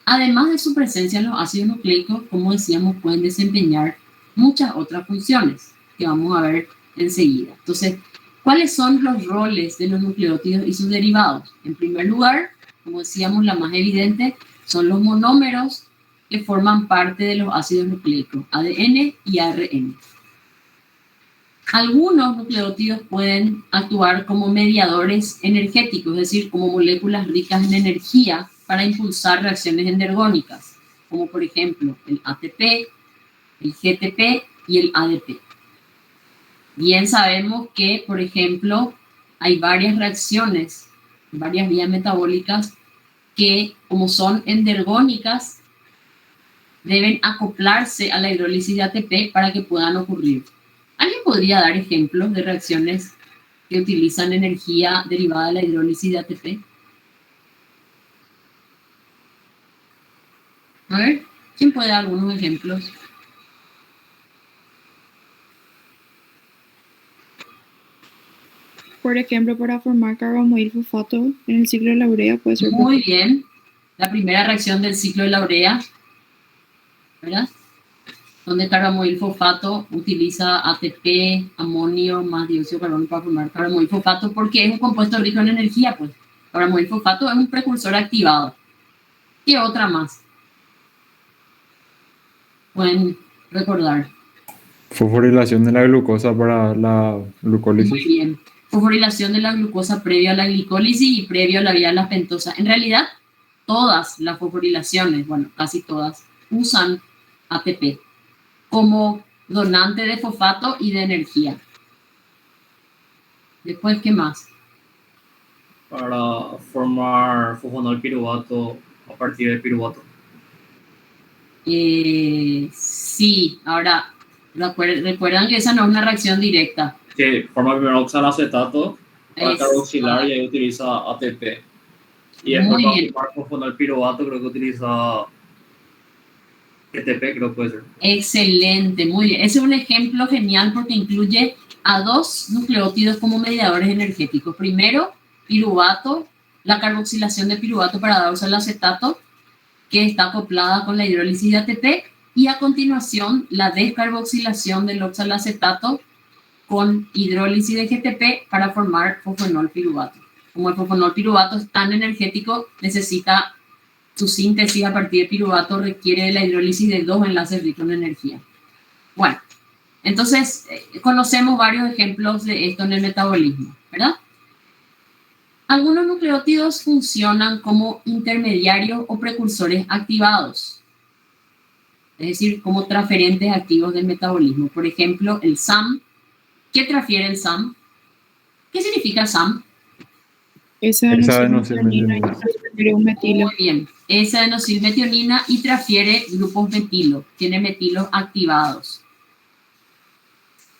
Además de su presencia en los ácidos nucleicos, como decíamos, pueden desempeñar muchas otras funciones que vamos a ver enseguida. Entonces, ¿cuáles son los roles de los nucleótidos y sus derivados? En primer lugar, como decíamos, la más evidente son los monómeros que forman parte de los ácidos nucleicos, ADN y ARN. Algunos nucleótidos pueden actuar como mediadores energéticos, es decir, como moléculas ricas en energía para impulsar reacciones endergónicas, como por ejemplo el ATP, el GTP y el ADP. Bien sabemos que, por ejemplo, hay varias reacciones, varias vías metabólicas que, como son endergónicas, deben acoplarse a la hidrólisis de ATP para que puedan ocurrir. ¿Alguien podría dar ejemplos de reacciones que utilizan energía derivada de la hidrólisis de ATP? A ver, ¿quién puede dar algunos ejemplos? Por ejemplo, para formar carbamoil fosfato en el ciclo de la urea puede ser... Muy bien. La primera reacción del ciclo de la urea, ¿verdad? donde carbamoil fosfato utiliza ATP, amonio más dióxido de carbono para formar carbamoil fosfato, porque es un compuesto rico en energía, pues. Carbamoil fosfato es un precursor activado. ¿Qué otra más pueden recordar? Fosforilación de la glucosa para la glucólisis. Muy bien. Fosforilación de la glucosa previo a la glicólisis y previo a la vía lactosa. En realidad, todas las fosforilaciones, bueno, casi todas, usan ATP como donante de fosfato y de energía. Después, ¿qué más? Para formar fosfonol piruvato a partir del piruvato. Sí, ahora, recuerdan que esa no es una reacción directa. Que forma primero oxalacetato para carboxilar y ahí utiliza ATP. Y después para formar fosfonol piruvato creo que utiliza ATP, creo que puede ser. Excelente, muy bien. Ese es un ejemplo genial porque incluye a dos nucleótidos como mediadores energéticos. Primero, piruvato, la carboxilación de piruvato para dar oxalacetato, que está acoplada con la hidrólisis de ATP, y a continuación la descarboxilación del oxalacetato con hidrólisis de GTP para formar fosfonol piruvato. Como el fosfonol piruvato es tan energético, necesita su síntesis a partir de piruvato, requiere de la hidrólisis de dos enlaces ricos en energía. Bueno, entonces conocemos varios ejemplos de esto en el metabolismo, ¿verdad? Algunos nucleótidos funcionan como intermediarios o precursores activados, es decir, como transferentes activos del metabolismo. Por ejemplo, el SAM. ¿Qué transfiere el SAM? ¿Qué significa SAM? S-adenosilmetionina y un metilo. Muy bien. S-adenosilmetionina y transfiere grupos metilo. Tiene metilos activados.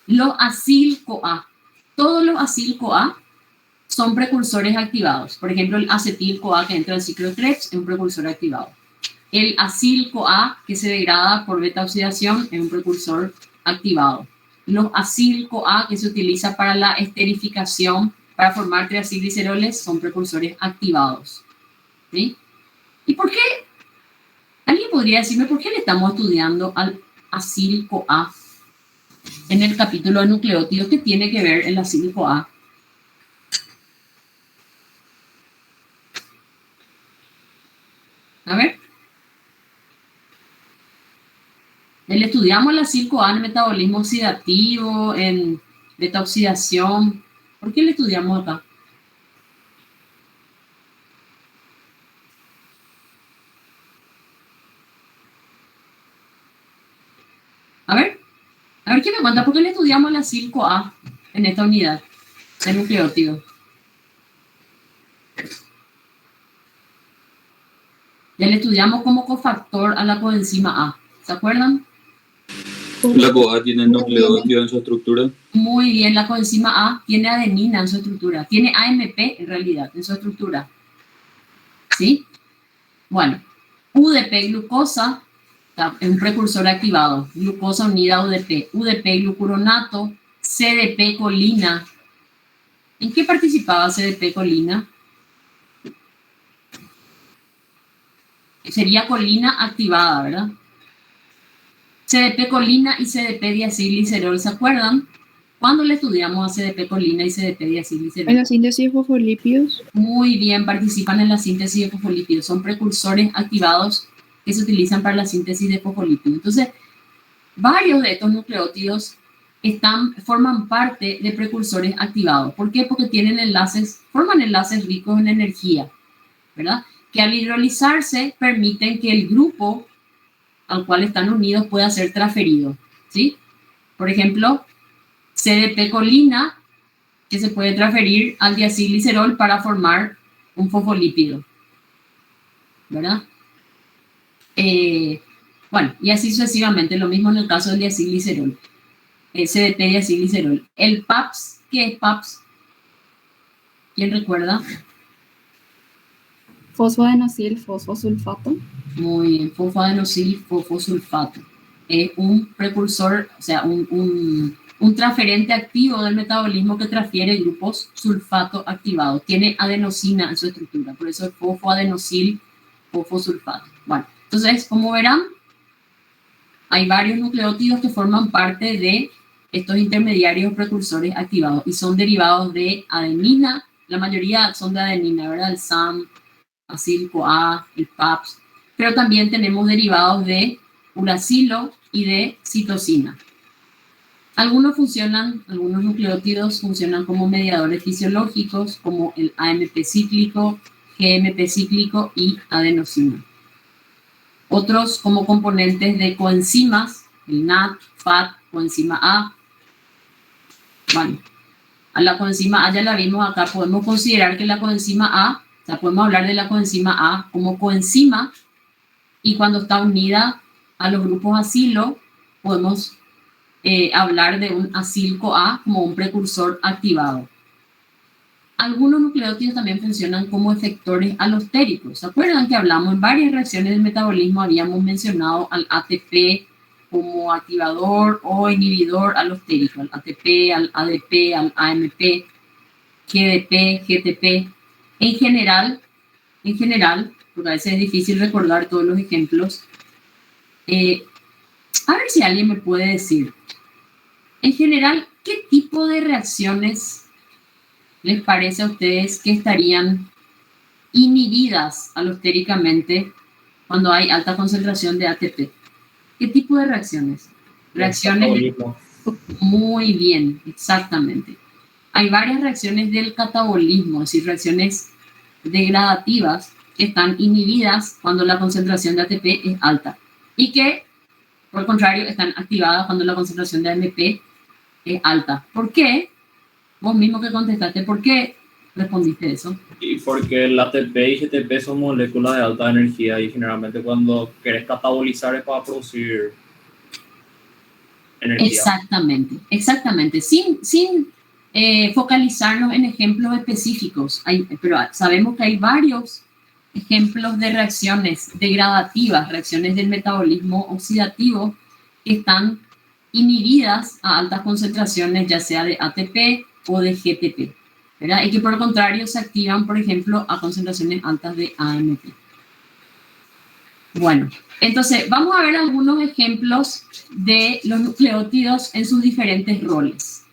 Los acil-CoA. Todos los acil-CoA son precursores activados. Por ejemplo, el acetil-CoA que entra al ciclo de Krebs es un precursor activado. El acil-CoA que se degrada por beta-oxidación es un precursor activado. Los acil-CoA que se utiliza para la esterificación, para formar triacilgliceroles, son precursores activados. ¿Sí? ¿Y por qué? ¿Alguien podría decirme por qué le estamos estudiando al acil-CoA en el capítulo de nucleótidos? ¿Qué tiene que ver el acil-CoA? A ver. Le estudiamos el acil-CoA en metabolismo oxidativo, en beta-oxidación. ¿Por qué le estudiamos acá? A ver qué me cuenta. ¿Por qué le estudiamos el acil-CoA en esta unidad de nucleótidos? Ya le estudiamos como cofactor a la coenzima A. ¿Se acuerdan? La CoA tiene nucleótido en su estructura. Muy bien, la coenzima A tiene adenina en su estructura. Tiene AMP en realidad en su estructura. ¿Sí? Bueno, UDP, glucosa, es un precursor activado. Glucosa unida a UDP. UDP, glucuronato. CDP, colina. ¿En qué participaba CDP, colina? Sería colina activada, ¿verdad? CDP colina y CDP diacilglicerol, ¿se acuerdan? ¿Cuándo le estudiamos a CDP colina y CDP diacilglicerol? En la síntesis de fosfolípidos. Muy bien, participan en la síntesis de fosfolípidos. Son precursores activados que se utilizan para la síntesis de fosfolípidos. Entonces, varios de estos nucleótidos forman parte de precursores activados. ¿Por qué? Porque forman enlaces ricos en energía, ¿verdad? Que al hidrolizarse permiten que el grupo al cual están unidos pueda ser transferido, ¿sí? Por ejemplo, CDP colina, que se puede transferir al diacilglicerol para formar un fosfolípido, ¿verdad? Bueno, y así sucesivamente, lo mismo en el caso del diacilglicerol, CDP diacilglicerol. El PAPS, ¿qué es PAPS? ¿Quién recuerda? Fosfoadenosil, fosfosulfato. Muy bien, fosfoadenosil, fosfosulfato. Es un precursor, o sea, un transferente activo del metabolismo que transfiere grupos sulfato activados. Tiene adenosina en su estructura, por eso es fosfoadenosil, fosfosulfato. Bueno, entonces, como verán, hay varios nucleótidos que forman parte de estos intermediarios precursores activados y son derivados de adenina. La mayoría son de adenina, ¿verdad? El SAM, acil-CoA, el PAPS, pero también tenemos derivados de uracilo y de citosina. Algunos nucleótidos funcionan como mediadores fisiológicos, como el AMP cíclico, GMP cíclico y adenosina. Otros como componentes de coenzimas, el NAT, FAT, coenzima A. Bueno, a la coenzima A ya la vimos acá, podemos considerar que la coenzima A, o sea, podemos hablar de la coenzima A como coenzima, y cuando está unida a los grupos acilo, podemos hablar de un acil-CoA como un precursor activado. Algunos nucleótidos también funcionan como efectores alostéricos. ¿Se acuerdan que hablamos en varias reacciones del metabolismo? Habíamos mencionado al ATP como activador o inhibidor alostérico, al ATP, al ADP, al AMP, GDP, GTP. En general, porque a veces es difícil recordar todos los ejemplos, a ver si alguien me puede decir, en general, ¿qué tipo de reacciones les parece a ustedes que estarían inhibidas alostéricamente cuando hay alta concentración de ATP? ¿Qué tipo de reacciones? Reacciones... Muy bien, exactamente. Hay varias reacciones del catabolismo, es decir, reacciones degradativas que están inhibidas cuando la concentración de ATP es alta y que, por el contrario, están activadas cuando la concentración de AMP es alta. ¿Por qué? Vos mismo que contestaste, ¿por qué respondiste eso? Y porque el ATP y GTP son moléculas de alta energía y generalmente cuando querés catabolizar es para producir energía. Exactamente. Sin focalizarnos en ejemplos específicos, pero sabemos que hay varios ejemplos de reacciones degradativas, reacciones del metabolismo oxidativo que están inhibidas a altas concentraciones, ya sea de ATP o de GTP, ¿verdad? Y que por el contrario se activan, por ejemplo, a concentraciones altas de AMP. Bueno, entonces vamos a ver algunos ejemplos de los nucleótidos en sus diferentes roles.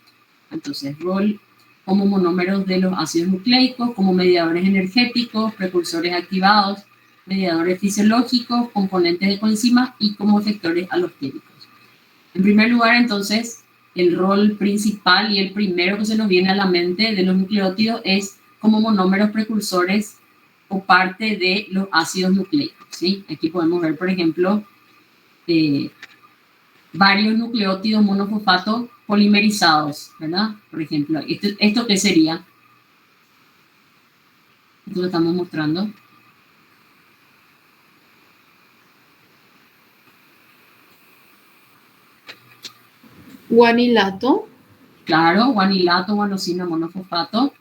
Entonces, rol como monómeros de los ácidos nucleicos, como mediadores energéticos, precursores activados, mediadores fisiológicos, componentes de coenzimas y como efectores alostéricos. En primer lugar, entonces, el rol principal y el primero que se nos viene a la mente de los nucleótidos es como monómeros precursores o parte de los ácidos nucleicos, ¿sí? Aquí podemos ver, por ejemplo, varios nucleótidos monofosfato polimerizados, ¿verdad? Por ejemplo, ¿esto qué sería? Esto lo estamos mostrando. Guanilato. Claro, guanilato, guanosina, monofosfato,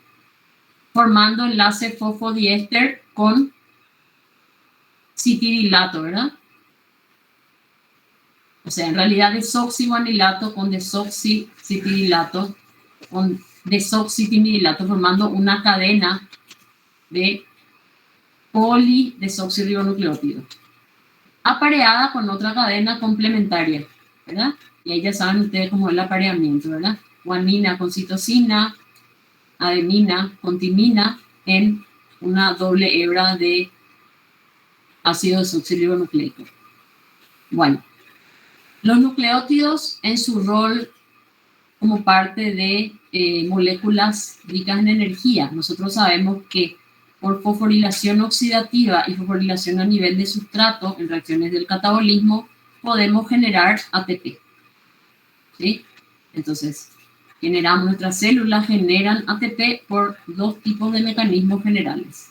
formando enlace fosfodiéster con citidilato, ¿verdad? O sea, en realidad desoxiguanilato con desoxicitidilato, con desoxitimidilato, formando una cadena de polidesoxirribonucleótido, apareada con otra cadena complementaria, ¿verdad? Y ahí ya saben ustedes cómo es el apareamiento, ¿verdad? Guanina con citosina, adenina con timina en una doble hebra de ácido desoxirribonucleico. Bueno, los nucleótidos en su rol como parte de moléculas ricas en energía. Nosotros sabemos que por fosforilación oxidativa y fosforilación a nivel de sustrato en reacciones del catabolismo podemos generar ATP. ¿Sí? Entonces, nuestras células generan ATP por dos tipos de mecanismos generales.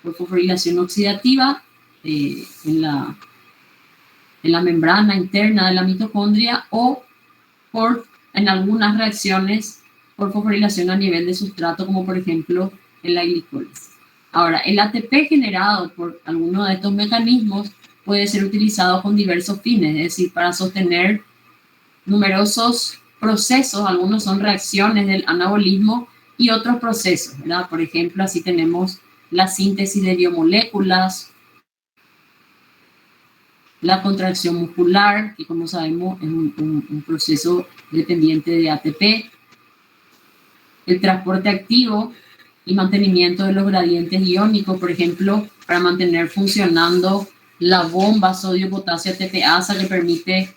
Por fosforilación oxidativa en la membrana interna de la mitocondria o en algunas reacciones por fosforilación a nivel de sustrato, como por ejemplo en la glicólisis. Ahora, el ATP generado por alguno de estos mecanismos puede ser utilizado con diversos fines, es decir, para sostener numerosos procesos. Algunos son reacciones del anabolismo y otros procesos, ¿verdad? Por ejemplo, así tenemos la síntesis de biomoléculas, la contracción muscular, que como sabemos es un proceso dependiente de ATP, el transporte activo y mantenimiento de los gradientes iónicos, por ejemplo, para mantener funcionando la bomba sodio-potasio ATPasa que permite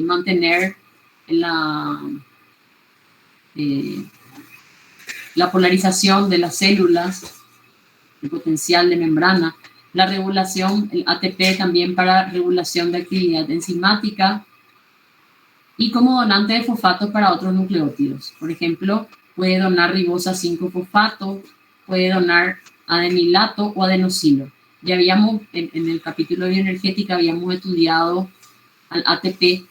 mantener la polarización de las células, el potencial de membrana, la regulación, el ATP también para regulación de actividad enzimática y como donante de fosfatos para otros nucleótidos. Por ejemplo, puede donar ribosa 5-fosfato, puede donar adenilato o adenosilo. Ya habíamos, en el capítulo de bioenergética, habíamos estudiado al ATP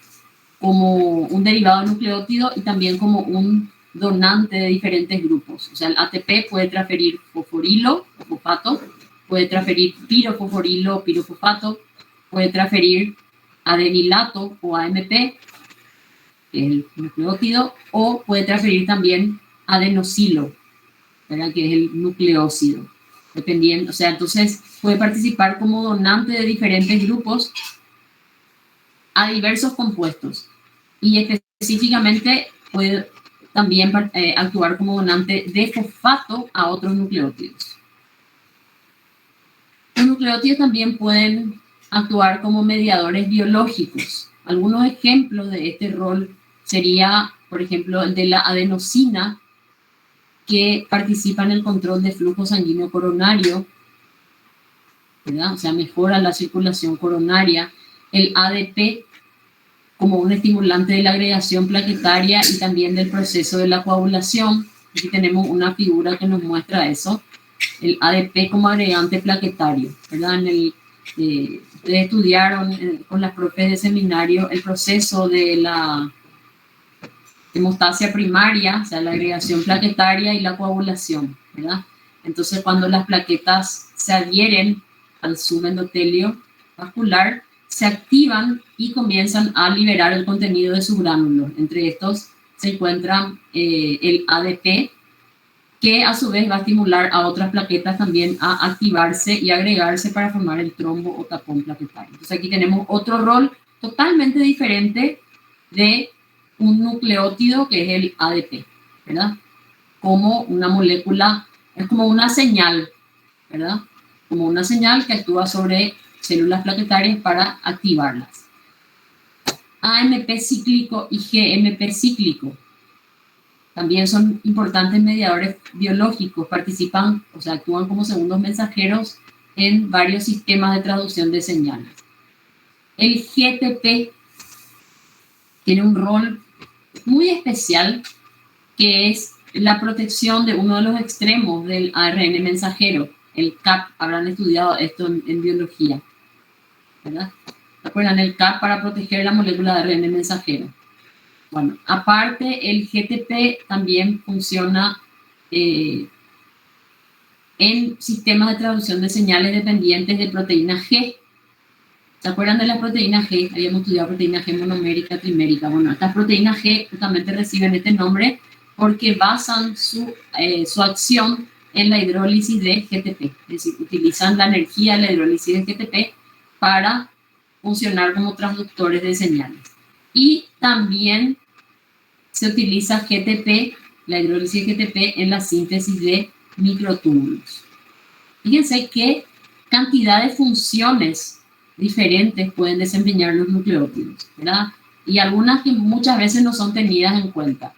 como un derivado de nucleótido y también como un donante de diferentes grupos. O sea, el ATP puede transferir fosforilo o fosfato, puede transferir pirofosforilo o pirofosfato, puede transferir adenilato o AMP, el nucleótido, o puede transferir también adenosilo, ¿verdad? Que es el nucleósido. Dependiendo, o sea, entonces puede participar como donante de diferentes grupos a diversos compuestos y específicamente puede también actuar como donante de fosfato a otros nucleótidos. Los nucleótidos también pueden actuar como mediadores biológicos. Algunos ejemplos de este rol sería, por ejemplo, el de la adenosina, que participa en el control de flujo sanguíneo coronario, ¿verdad? O sea, mejora la circulación coronaria. El ADP, como un estimulante de la agregación plaquetaria y también del proceso de la coagulación. Aquí tenemos una figura que nos muestra eso. El ADP como agregante plaquetario, ¿verdad? Ustedes estudiaron con las profes de seminario el proceso de la hemostasia primaria, o sea, la agregación plaquetaria y la coagulación, ¿verdad? Entonces, cuando las plaquetas se adhieren al subendotelio vascular, se activan y comienzan a liberar el contenido de sus gránulos. Entre estos se encuentra el ADP, que a su vez va a estimular a otras plaquetas también a activarse y agregarse para formar el trombo o tapón plaquetario. Entonces aquí tenemos otro rol totalmente diferente de un nucleótido que es el ADP, ¿verdad? Como una molécula, es como una señal, ¿verdad? Como una señal que actúa sobre células plaquetarias para activarlas. AMP cíclico y GMP cíclico también son importantes mediadores biológicos, participan, o sea, actúan como segundos mensajeros en varios sistemas de traducción de señales. El GTP tiene un rol muy especial, que es la protección de uno de los extremos del ARN mensajero, el CAP. Habrán estudiado esto en biología, ¿verdad? ¿Se acuerdan? El CAP para proteger la molécula de ARN mensajero. Bueno, aparte, el GTP también funciona en sistemas de traducción de señales dependientes de proteína G. ¿Se acuerdan de las proteínas G? Habíamos estudiado proteína G monomérica, trimérica. Bueno, estas proteínas G justamente reciben este nombre porque basan su acción en la hidrólisis de GTP. Es decir, utilizan la energía de la hidrólisis de GTP para funcionar como transductores de señales. Y también se utiliza GTP, la hidrólisis de GTP, en la síntesis de microtúbulos. Fíjense qué cantidad de funciones diferentes pueden desempeñar los nucleótidos, ¿verdad? Y algunas que muchas veces no son tenidas en cuenta.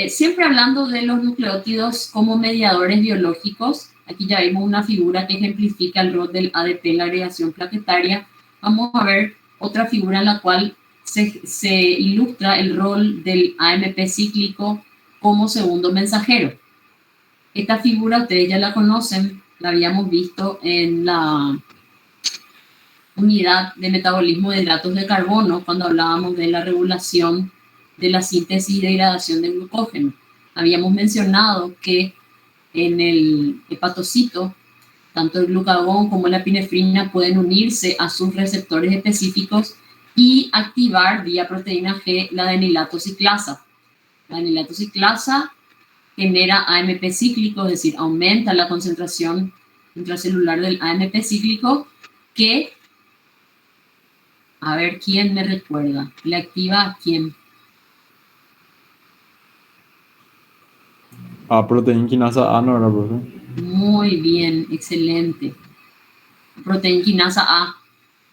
Siempre hablando de los nucleótidos como mediadores biológicos, aquí ya vimos una figura que ejemplifica el rol del ADP en la agregación plaquetaria. Vamos a ver otra figura en la cual se ilustra el rol del AMP cíclico como segundo mensajero. Esta figura ustedes ya la conocen, la habíamos visto en la unidad de metabolismo de hidratos de carbono cuando hablábamos de la regulación de la síntesis y degradación de glucógeno. Habíamos mencionado que en el hepatocito, tanto el glucagón como la epinefrina pueden unirse a sus receptores específicos y activar vía proteína G la adenilato ciclasa. La adenilato ciclasa genera AMP cíclico, es decir, aumenta la concentración intracelular del AMP cíclico, que A ver, ¿quién me recuerda? ¿Le activa a quién? Proteína quinasa A, ¿no era, profe? Muy bien, excelente. Proteína quinasa A.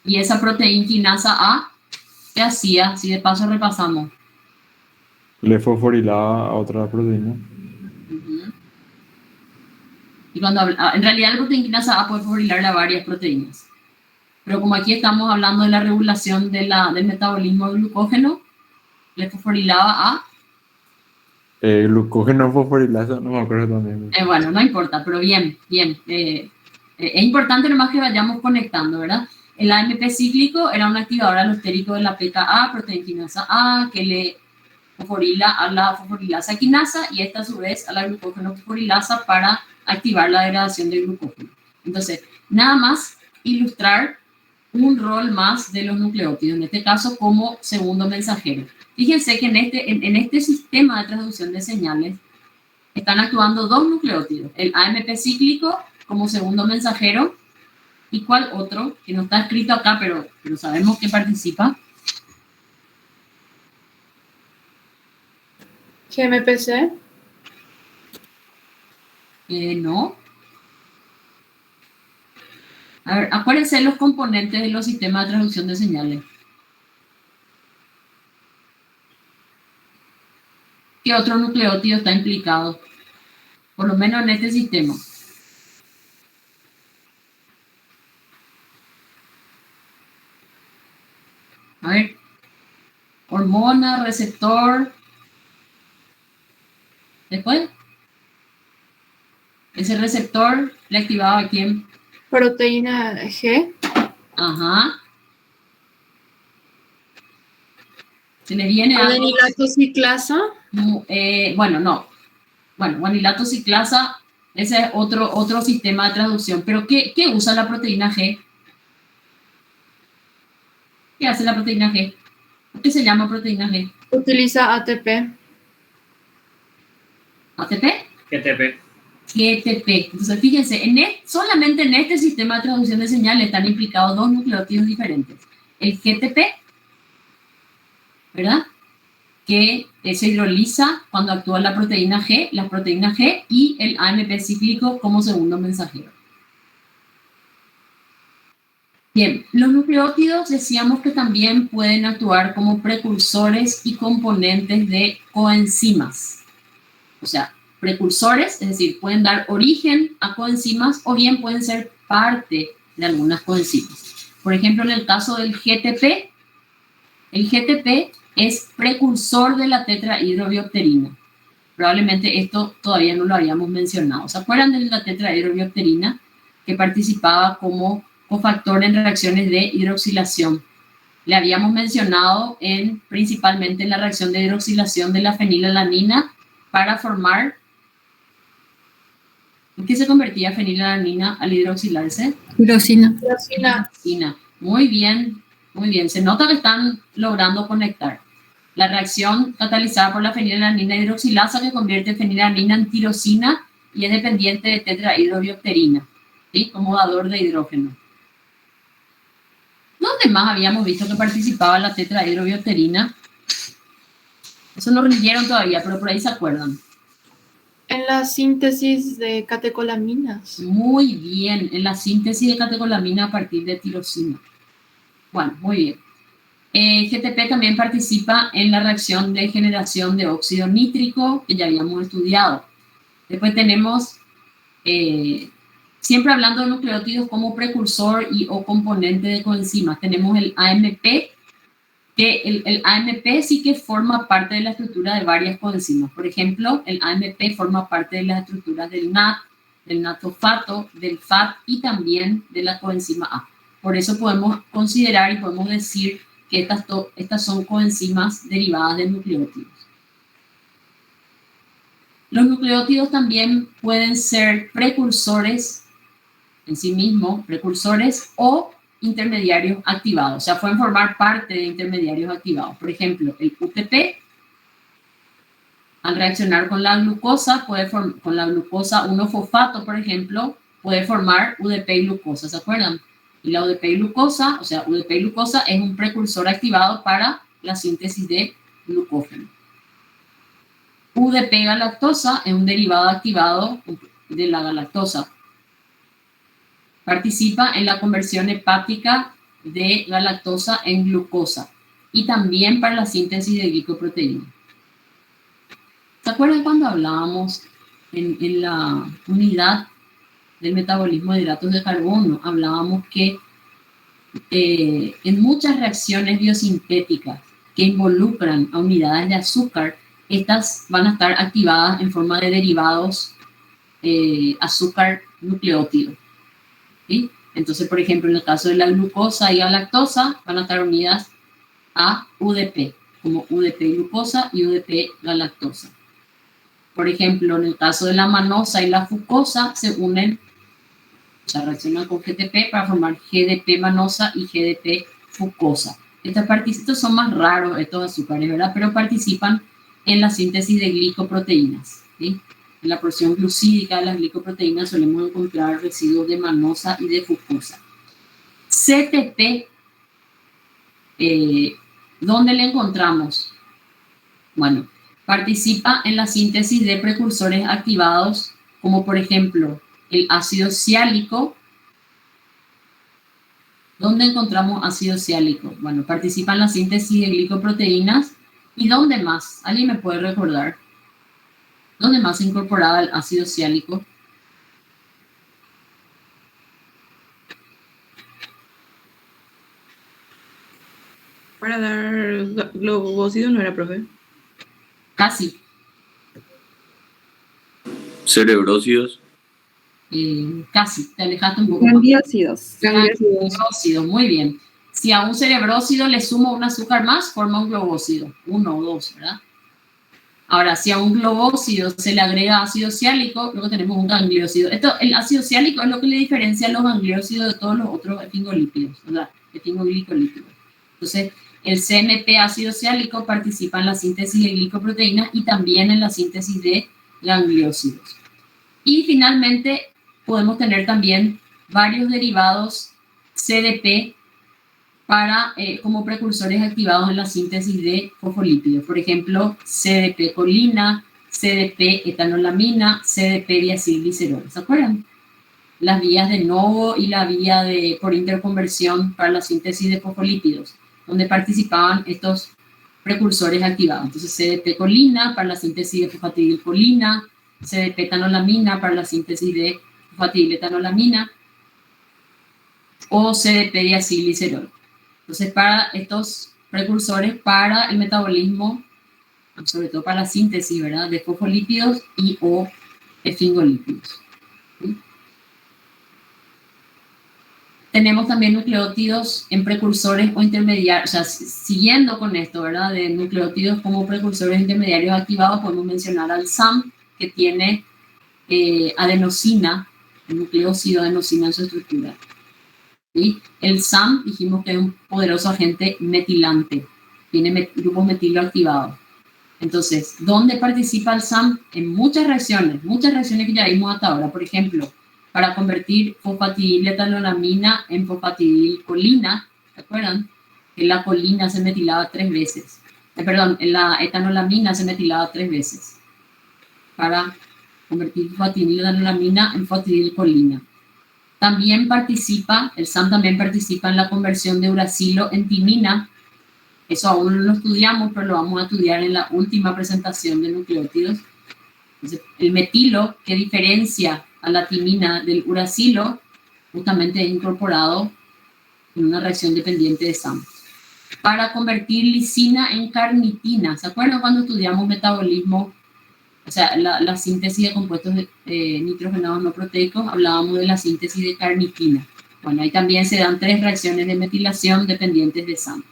Y esa proteína quinasa A, ¿qué hacía? Si de paso repasamos. Le fosforilaba a otra proteína. Ujú. Y cuando en realidad la proteína quinasa A puede fosforilar a varias proteínas. Pero como aquí estamos hablando de la regulación del metabolismo del glucógeno, le fosforilaba a... Glucógeno fosforilasa, no me acuerdo también. bueno, no importa, pero bien, bien. Es importante nomás que vayamos conectando, ¿verdad? El AMP cíclico era un activador alostérico de la PKA, proteína quinasa A, que le fosforila a la fosforilasa quinasa y esta a su vez a la glucógeno fosforilasa para activar la degradación del glucógeno. Entonces, nada más ilustrar un rol más de los nucleótidos, en este caso como segundo mensajero. Fíjense que en este sistema de transducción de señales están actuando dos nucleótidos, el AMP cíclico como segundo mensajero, y cuál otro, que no está escrito acá, pero sabemos que participa. GMPC. No. A ver, acuérdense los componentes de los sistemas de transducción de señales. ¿Qué otro nucleótido está implicado? Por lo menos en este sistema. A ver. Hormona, receptor. Después. Ese receptor le activaba a quién? Proteína G. Ajá. Se le viene a... Guanilato ciclasa. Bueno, no. Bueno, guanilato ciclasa, ese es otro sistema de traducción. Pero ¿qué usa la proteína G? ¿Qué hace la proteína G? ¿Por qué se llama proteína G? Utiliza ATP. ¿ATP? GTP. GTP. Entonces, fíjense, solamente en este sistema de traducción de señales están implicados dos nucleótidos diferentes. El GTP, ¿verdad? Que se hidroliza cuando actúa la proteína G y el AMP cíclico como segundo mensajero. Bien, los nucleótidos decíamos que también pueden actuar como precursores y componentes de coenzimas. O sea, precursores, es decir, pueden dar origen a coenzimas o bien pueden ser parte de algunas coenzimas. Por ejemplo, en el caso del GTP, el GTP es precursor de la tetrahidrobiopterina. Probablemente esto todavía no lo habíamos mencionado. ¿Se acuerdan de la tetrahidrobiopterina que participaba como cofactor en reacciones de hidroxilación? Le habíamos mencionado principalmente en la reacción de hidroxilación de la fenilalanina para formar... ¿En qué se convertía fenilalanina al hidroxilarse? Tirosina. Muy bien, muy bien. Se nota que están logrando conectar. La reacción catalizada por la fenilalanina hidroxilasa que convierte fenilalanina en tirosina y es dependiente de tetrahidrobiopterina, ¿sí? Como dador de hidrógeno. ¿Dónde más habíamos visto que participaba la tetrahidrobiopterina? Eso no rindieron todavía, pero por ahí se acuerdan. En la síntesis de catecolaminas. Muy bien, en la síntesis de catecolamina a partir de tirosina. Bueno, muy bien. GTP también participa en la reacción de generación de óxido nítrico, que ya habíamos estudiado. Después tenemos, siempre hablando de nucleótidos como precursor o componente de coenzimas, tenemos el AMP, que el AMP sí que forma parte de la estructura de varias coenzimas. Por ejemplo, el AMP forma parte de las estructuras del NAT, del natofato, del FAT y también de la coenzima A. Por eso podemos considerar y podemos decir que estas son coenzimas derivadas de nucleótidos. Los nucleótidos también pueden ser precursores en sí mismos, precursores o intermediarios activados, o sea, pueden formar parte de intermediarios activados. Por ejemplo, el UTP, al reaccionar con la glucosa, con la glucosa 1-fosfato, por ejemplo, puede formar UDP y glucosa, ¿se acuerdan? Y la UDP-glucosa, o sea, UDP-glucosa es un precursor activado para la síntesis de glucógeno. UDP-galactosa es un derivado activado de la galactosa. Participa en la conversión hepática de galactosa en glucosa y también para la síntesis de glicoproteína. ¿Se acuerdan cuando hablábamos en la unidad del metabolismo de hidratos de carbono? Hablábamos que en muchas reacciones biosintéticas que involucran a unidades de azúcar, estas van a estar activadas en forma de derivados azúcar nucleótido. ¿Sí? Entonces, por ejemplo, en el caso de la glucosa y la lactosa, van a estar unidas a UDP, como UDP-glucosa y UDP-galactosa. Por ejemplo, en el caso de la manosa y la fucosa, se unen, o sea, reaccionan con GTP para formar GDP-manosa y GDP-fucosa. Estos son más raros, estos azúcares, ¿verdad? Pero participan en la síntesis de glicoproteínas, ¿sí? En la porción glucídica de las glicoproteínas solemos encontrar residuos de manosa y de fucosa. CTP, ¿dónde le encontramos? Bueno, participa en la síntesis de precursores activados, como por ejemplo el ácido siálico. ¿Dónde encontramos ácido siálico? Bueno, participa en la síntesis de glicoproteínas. ¿Y dónde más? ¿Alguien me puede recordar? ¿Dónde más se incorporaba el ácido siálico? Para dar globócido no era, profe. Casi. Cerebrócidos. Casi, te alejaste un poco más. Gangliósidos. Globócido, muy bien. Si a un cerebrócido le sumo un azúcar más, forma un globócido. 1 o 2, ¿verdad? Ahora, si a un globócido se le agrega ácido siálico, luego tenemos un gangliósido. El ácido siálico es lo que le diferencia a los gangliósidos de todos los otros esfingolípidos, ¿verdad? Esfingoglicolípidos. Entonces, el CNP ácido siálico participa en la síntesis de glicoproteínas y también en la síntesis de gangliósidos. Y finalmente, podemos tener también varios derivados CDP como precursores activados en la síntesis de fosfolípidos. Por ejemplo, CDP-colina, CDP-etanolamina, CDP-diacilglicerol. ¿Se acuerdan? Las vías de Novo y la vía por interconversión para la síntesis de fosfolípidos, donde participaban estos precursores activados. Entonces, CDP-colina para la síntesis de fosfatidilcolina, CDP-etanolamina para la síntesis de fosfatidiletoanolamina o CDP-diacilglicerol. Entonces, para estos precursores, para el metabolismo, sobre todo para la síntesis, ¿verdad?, de fosfolípidos y o esfingolípidos. ¿Sí? Tenemos también nucleótidos en precursores o intermediarios, o sea, siguiendo con esto, ¿verdad?, de nucleótidos como precursores intermediarios activados, podemos mencionar al SAM, que tiene adenosina, el nucleócido adenosina en su estructura. ¿Sí? El SAM, dijimos que es un poderoso agente metilante, tiene grupos metilo activados. Entonces, ¿dónde participa el SAM? En muchas reacciones que ya vimos hasta ahora. Por ejemplo, para convertir fosfatidiletoanolamina en fosfatidilcolina, ¿se acuerdan? Que la colina se metilaba 3 veces. La etanolamina se metilaba 3 veces. Para convertir fosfatidiletoanolamina en fosfatidilcolina. También el SAM también participa en la conversión de uracilo en timina. Eso aún no lo estudiamos, pero lo vamos a estudiar en la última presentación de nucleótidos. Entonces, el metilo, que diferencia a la timina del uracilo, justamente es incorporado en una reacción dependiente de SAM. Para convertir lisina en carnitina. ¿Se acuerdan cuando estudiamos metabolismo? O sea, la síntesis de compuestos nitrogenados no proteicos, hablábamos de la síntesis de carnitina. Bueno, ahí también se dan 3 reacciones de metilación dependientes de SAM.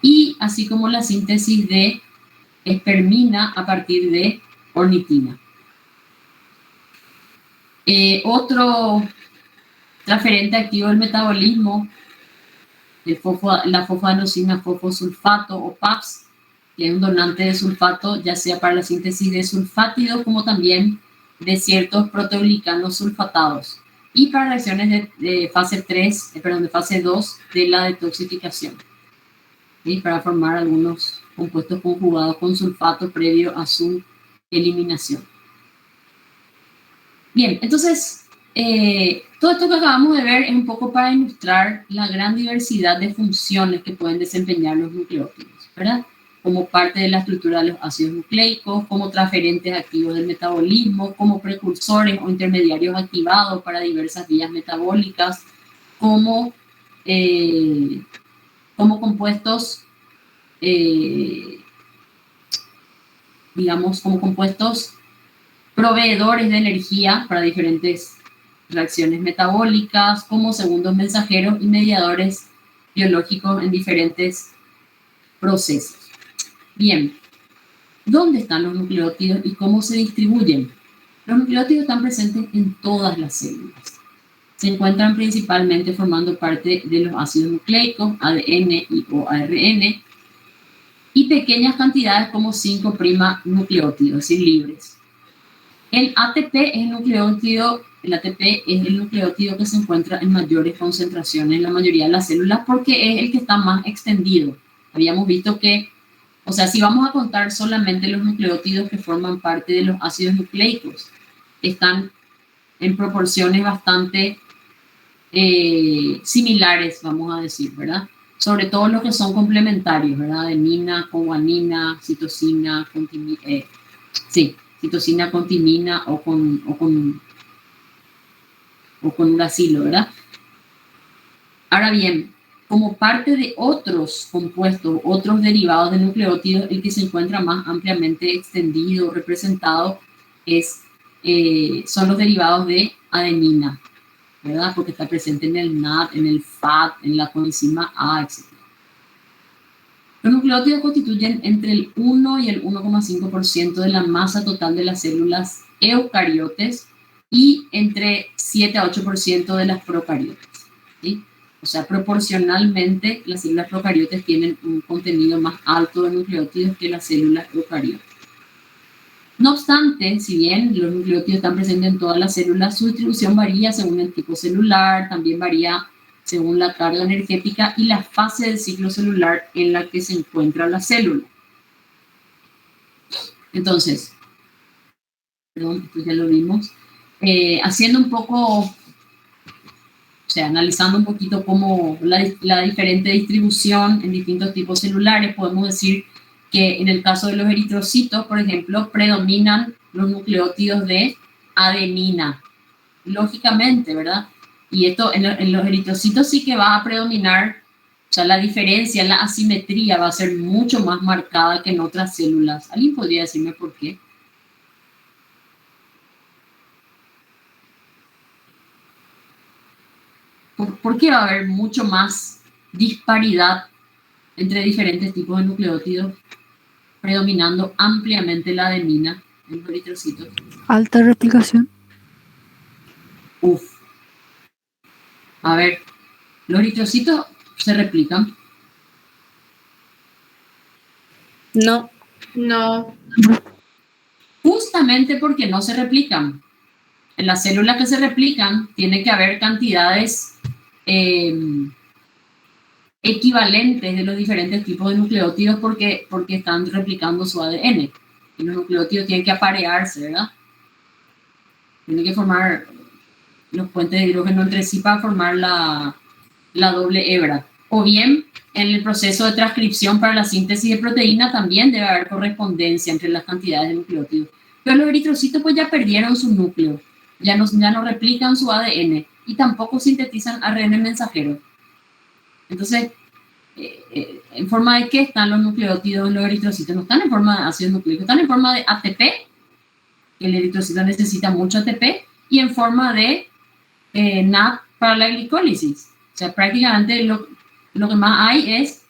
Y así como la síntesis de espermina a partir de ornitina. Otro transferente activo del metabolismo, la fosfoadenosina fosfosulfato o PAPS, que es un donante de sulfato, ya sea para la síntesis de sulfátidos como también de ciertos proteoglicanos sulfatados. y para reacciones de fase 3, de fase 2 de la detoxificación, ¿sí? Para formar algunos compuestos conjugados con sulfato previo a su eliminación. Bien, entonces, todo esto que acabamos de ver es un poco para ilustrar la gran diversidad de funciones que pueden desempeñar los nucleótidos, ¿verdad? Como parte de la estructura de los ácidos nucleicos, como transferentes activos del metabolismo, como precursores o intermediarios activados para diversas vías metabólicas, como compuestos, digamos, como compuestos proveedores de energía para diferentes reacciones metabólicas, como segundos mensajeros y mediadores biológicos en diferentes procesos. Bien, ¿dónde están los nucleótidos y cómo se distribuyen? Los nucleótidos están presentes en todas las células. Se encuentran principalmente formando parte de los ácidos nucleicos, ADN o ARN, y pequeñas cantidades como 5' nucleótidos, es decir, libres. El ATP es el nucleótido que se encuentra en mayores concentraciones en la mayoría de las células porque es el que está más extendido. Habíamos visto que, o sea, si vamos a contar solamente los nucleótidos que forman parte de los ácidos nucleicos, están en proporciones bastante similares, vamos a decir, ¿verdad? Sobre todo los que son complementarios, ¿verdad? Adenina con guanina, citosina con citosina con timina o con uracilo, ¿verdad? Ahora bien, como parte de otros compuestos, otros derivados de nucleótidos, el que se encuentra más ampliamente extendido, representado, son los derivados de adenina, ¿verdad? Porque está presente en el NAD, en el FAT, en la coenzima A, etc. Los nucleótidos constituyen entre el 1 y el 1,5% de la masa total de las células eucariotes y entre 7 a 8% de las procariotes, ¿sí? O sea, proporcionalmente las células procariotes tienen un contenido más alto de nucleótidos que las células eucariotas. No obstante, si bien los nucleótidos están presentes en todas las células, su distribución varía según el tipo celular, también varía según la carga energética y la fase del ciclo celular en la que se encuentra la célula. Entonces, perdón, esto ya lo vimos. Haciendo un poco, o sea, analizando un poquito cómo la diferente distribución en distintos tipos celulares, podemos decir que en el caso de los eritrocitos, por ejemplo, predominan los nucleótidos de adenina, lógicamente, ¿verdad? Y esto en los eritrocitos sí que va a predominar, o sea, la diferencia, la asimetría va a ser mucho más marcada que en otras células. ¿Alguien podría decirme por qué? ¿Por qué va a haber mucho más disparidad entre diferentes tipos de nucleótidos, predominando ampliamente la adenina en los eritrocitos? Alta replicación. A ver, los eritrocitos se replican. No. No. Justamente porque no se replican. En las células que se replican tiene que haber cantidades equivalentes de los diferentes tipos de nucleótidos porque están replicando su ADN. Y los nucleótidos tienen que aparearse, ¿verdad? Tienen que formar los puentes de hidrógeno entre sí para formar la doble hebra. O bien, en el proceso de transcripción para la síntesis de proteína también debe haber correspondencia entre las cantidades de nucleótidos. Pero los eritrocitos pues ya perdieron su núcleo, ya no replican su ADN y tampoco sintetizan ARN mensajero. Entonces, ¿en forma de qué están los nucleótidos en los eritrocitos? No están en forma de ácido nucleico, están en forma de ATP, que el eritrocito necesita mucho ATP, y en forma de NAD para la glicólisis. O sea, prácticamente lo que más hay es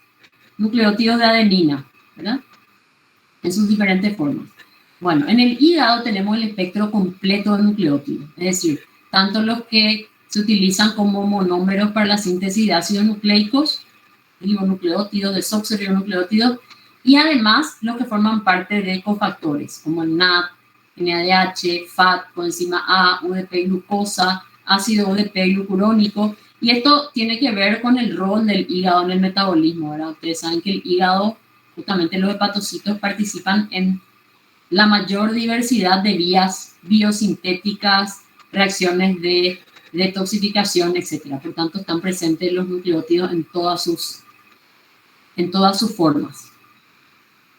nucleótidos de adenina, ¿verdad? En sus diferentes formas. Bueno, en el hígado tenemos el espectro completo de nucleótidos, es decir, tanto los que se utilizan como monómeros para la síntesis de ácidos nucleicos, ribonucleótidos, desoxirribonucleótidos, y además los que forman parte de cofactores, como el NAD, NADH, FAT, coenzima A, UDP glucosa, ácido ODP glucurónico. Y esto tiene que ver con el rol del hígado en el metabolismo, ¿verdad? Ustedes saben que el hígado, justamente los hepatocitos, participan en la mayor diversidad de vías biosintéticas, reacciones de detoxificación, etc. Por tanto, están presentes los nucleótidos en todas sus formas.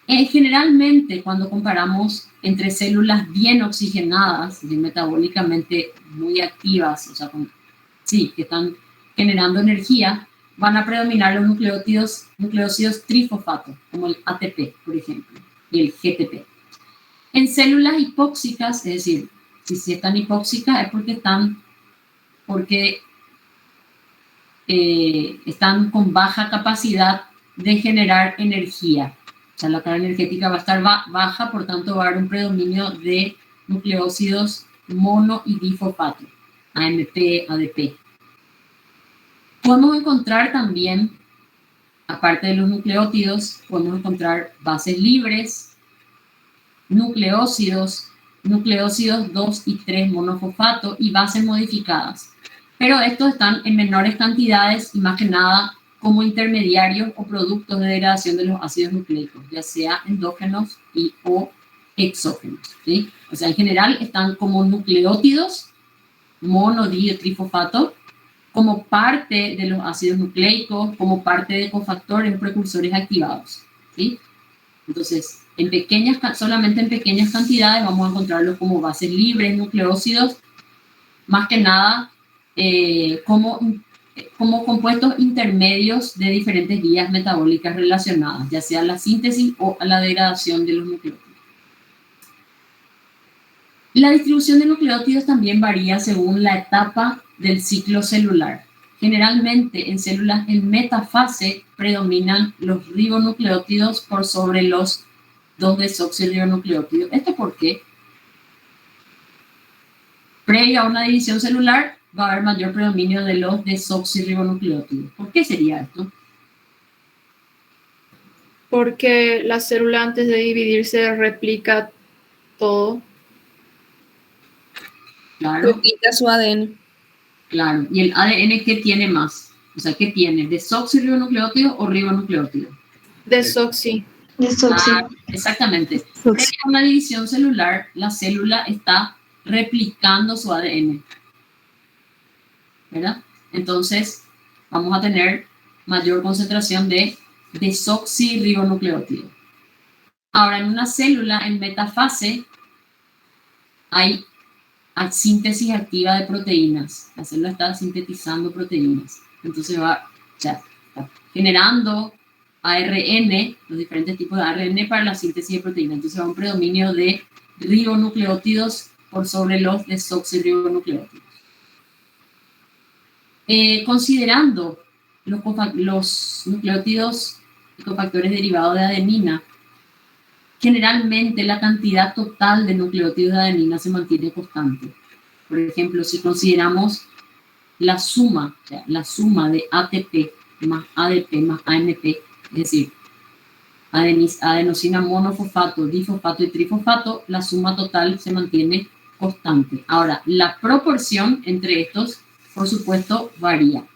Generalmente, cuando comparamos entre células bien oxigenadas y metabólicamente muy activas, o sea, que están generando energía, van a predominar los nucleócidos trifosfatos, como el ATP, por ejemplo, y el GTP. En células hipóxicas, es decir, si están hipóxicas es porque están con baja capacidad de generar energía. O sea, la carga energética va a estar baja, por tanto va a haber un predominio de nucleócidos mono y difosfato, AMP, ADP. Podemos encontrar también, aparte de los nucleótidos, podemos encontrar bases libres, nucleócidos 2 y 3 monofosfato y bases modificadas. Pero estos están en menores cantidades y más que nada como intermediarios o productos de degradación de los ácidos nucleicos, ya sea endógenos o exógenos, ¿sí? O sea, en general están como nucleótidos, mono, di, trifosfato, como parte de los ácidos nucleicos, como parte de cofactores, precursores activados, ¿sí? Entonces, solamente en pequeñas cantidades vamos a encontrarlos como bases libres, nucleócidos, más que nada como compuestos intermedios de diferentes vías metabólicas relacionadas, ya sea a la síntesis o a la degradación de los nucleótidos. La distribución de nucleótidos también varía según la etapa del ciclo celular. Generalmente en células en metafase predominan los ribonucleótidos por sobre los 2-desoxirribonucleótidos. ¿Esto por qué? Previa a una división celular va a haber mayor predominio de los desoxirribonucleótidos. ¿Por qué sería esto? Porque la célula antes de dividirse replica todo. Claro. Replica su ADN. Claro. ¿Y el ADN qué tiene más? O sea, ¿qué tiene? ¿Desoxirribonucleótido o ribonucleótido? Desoxi. Claro, exactamente. Previa a una división celular, la célula está replicando su ADN, ¿verdad? Entonces, vamos a tener mayor concentración de desoxirribonucleótido. Ahora, en una célula en metafase hay síntesis activa de proteínas. La célula está sintetizando proteínas. Entonces está generando ARN, los diferentes tipos de ARN para la síntesis de proteínas. Entonces va a un predominio de ribonucleótidos por sobre los desoxirribonucleótidos. Considerando los nucleótidos y cofactores derivados de adenina, generalmente la cantidad total de nucleótidos de adenina se mantiene constante. Por ejemplo, si consideramos la suma de ATP más ADP más AMP, es decir, adenosina monofosfato, difosfato y trifosfato, la suma total se mantiene constante. Ahora, la proporción entre estos, por supuesto, varía.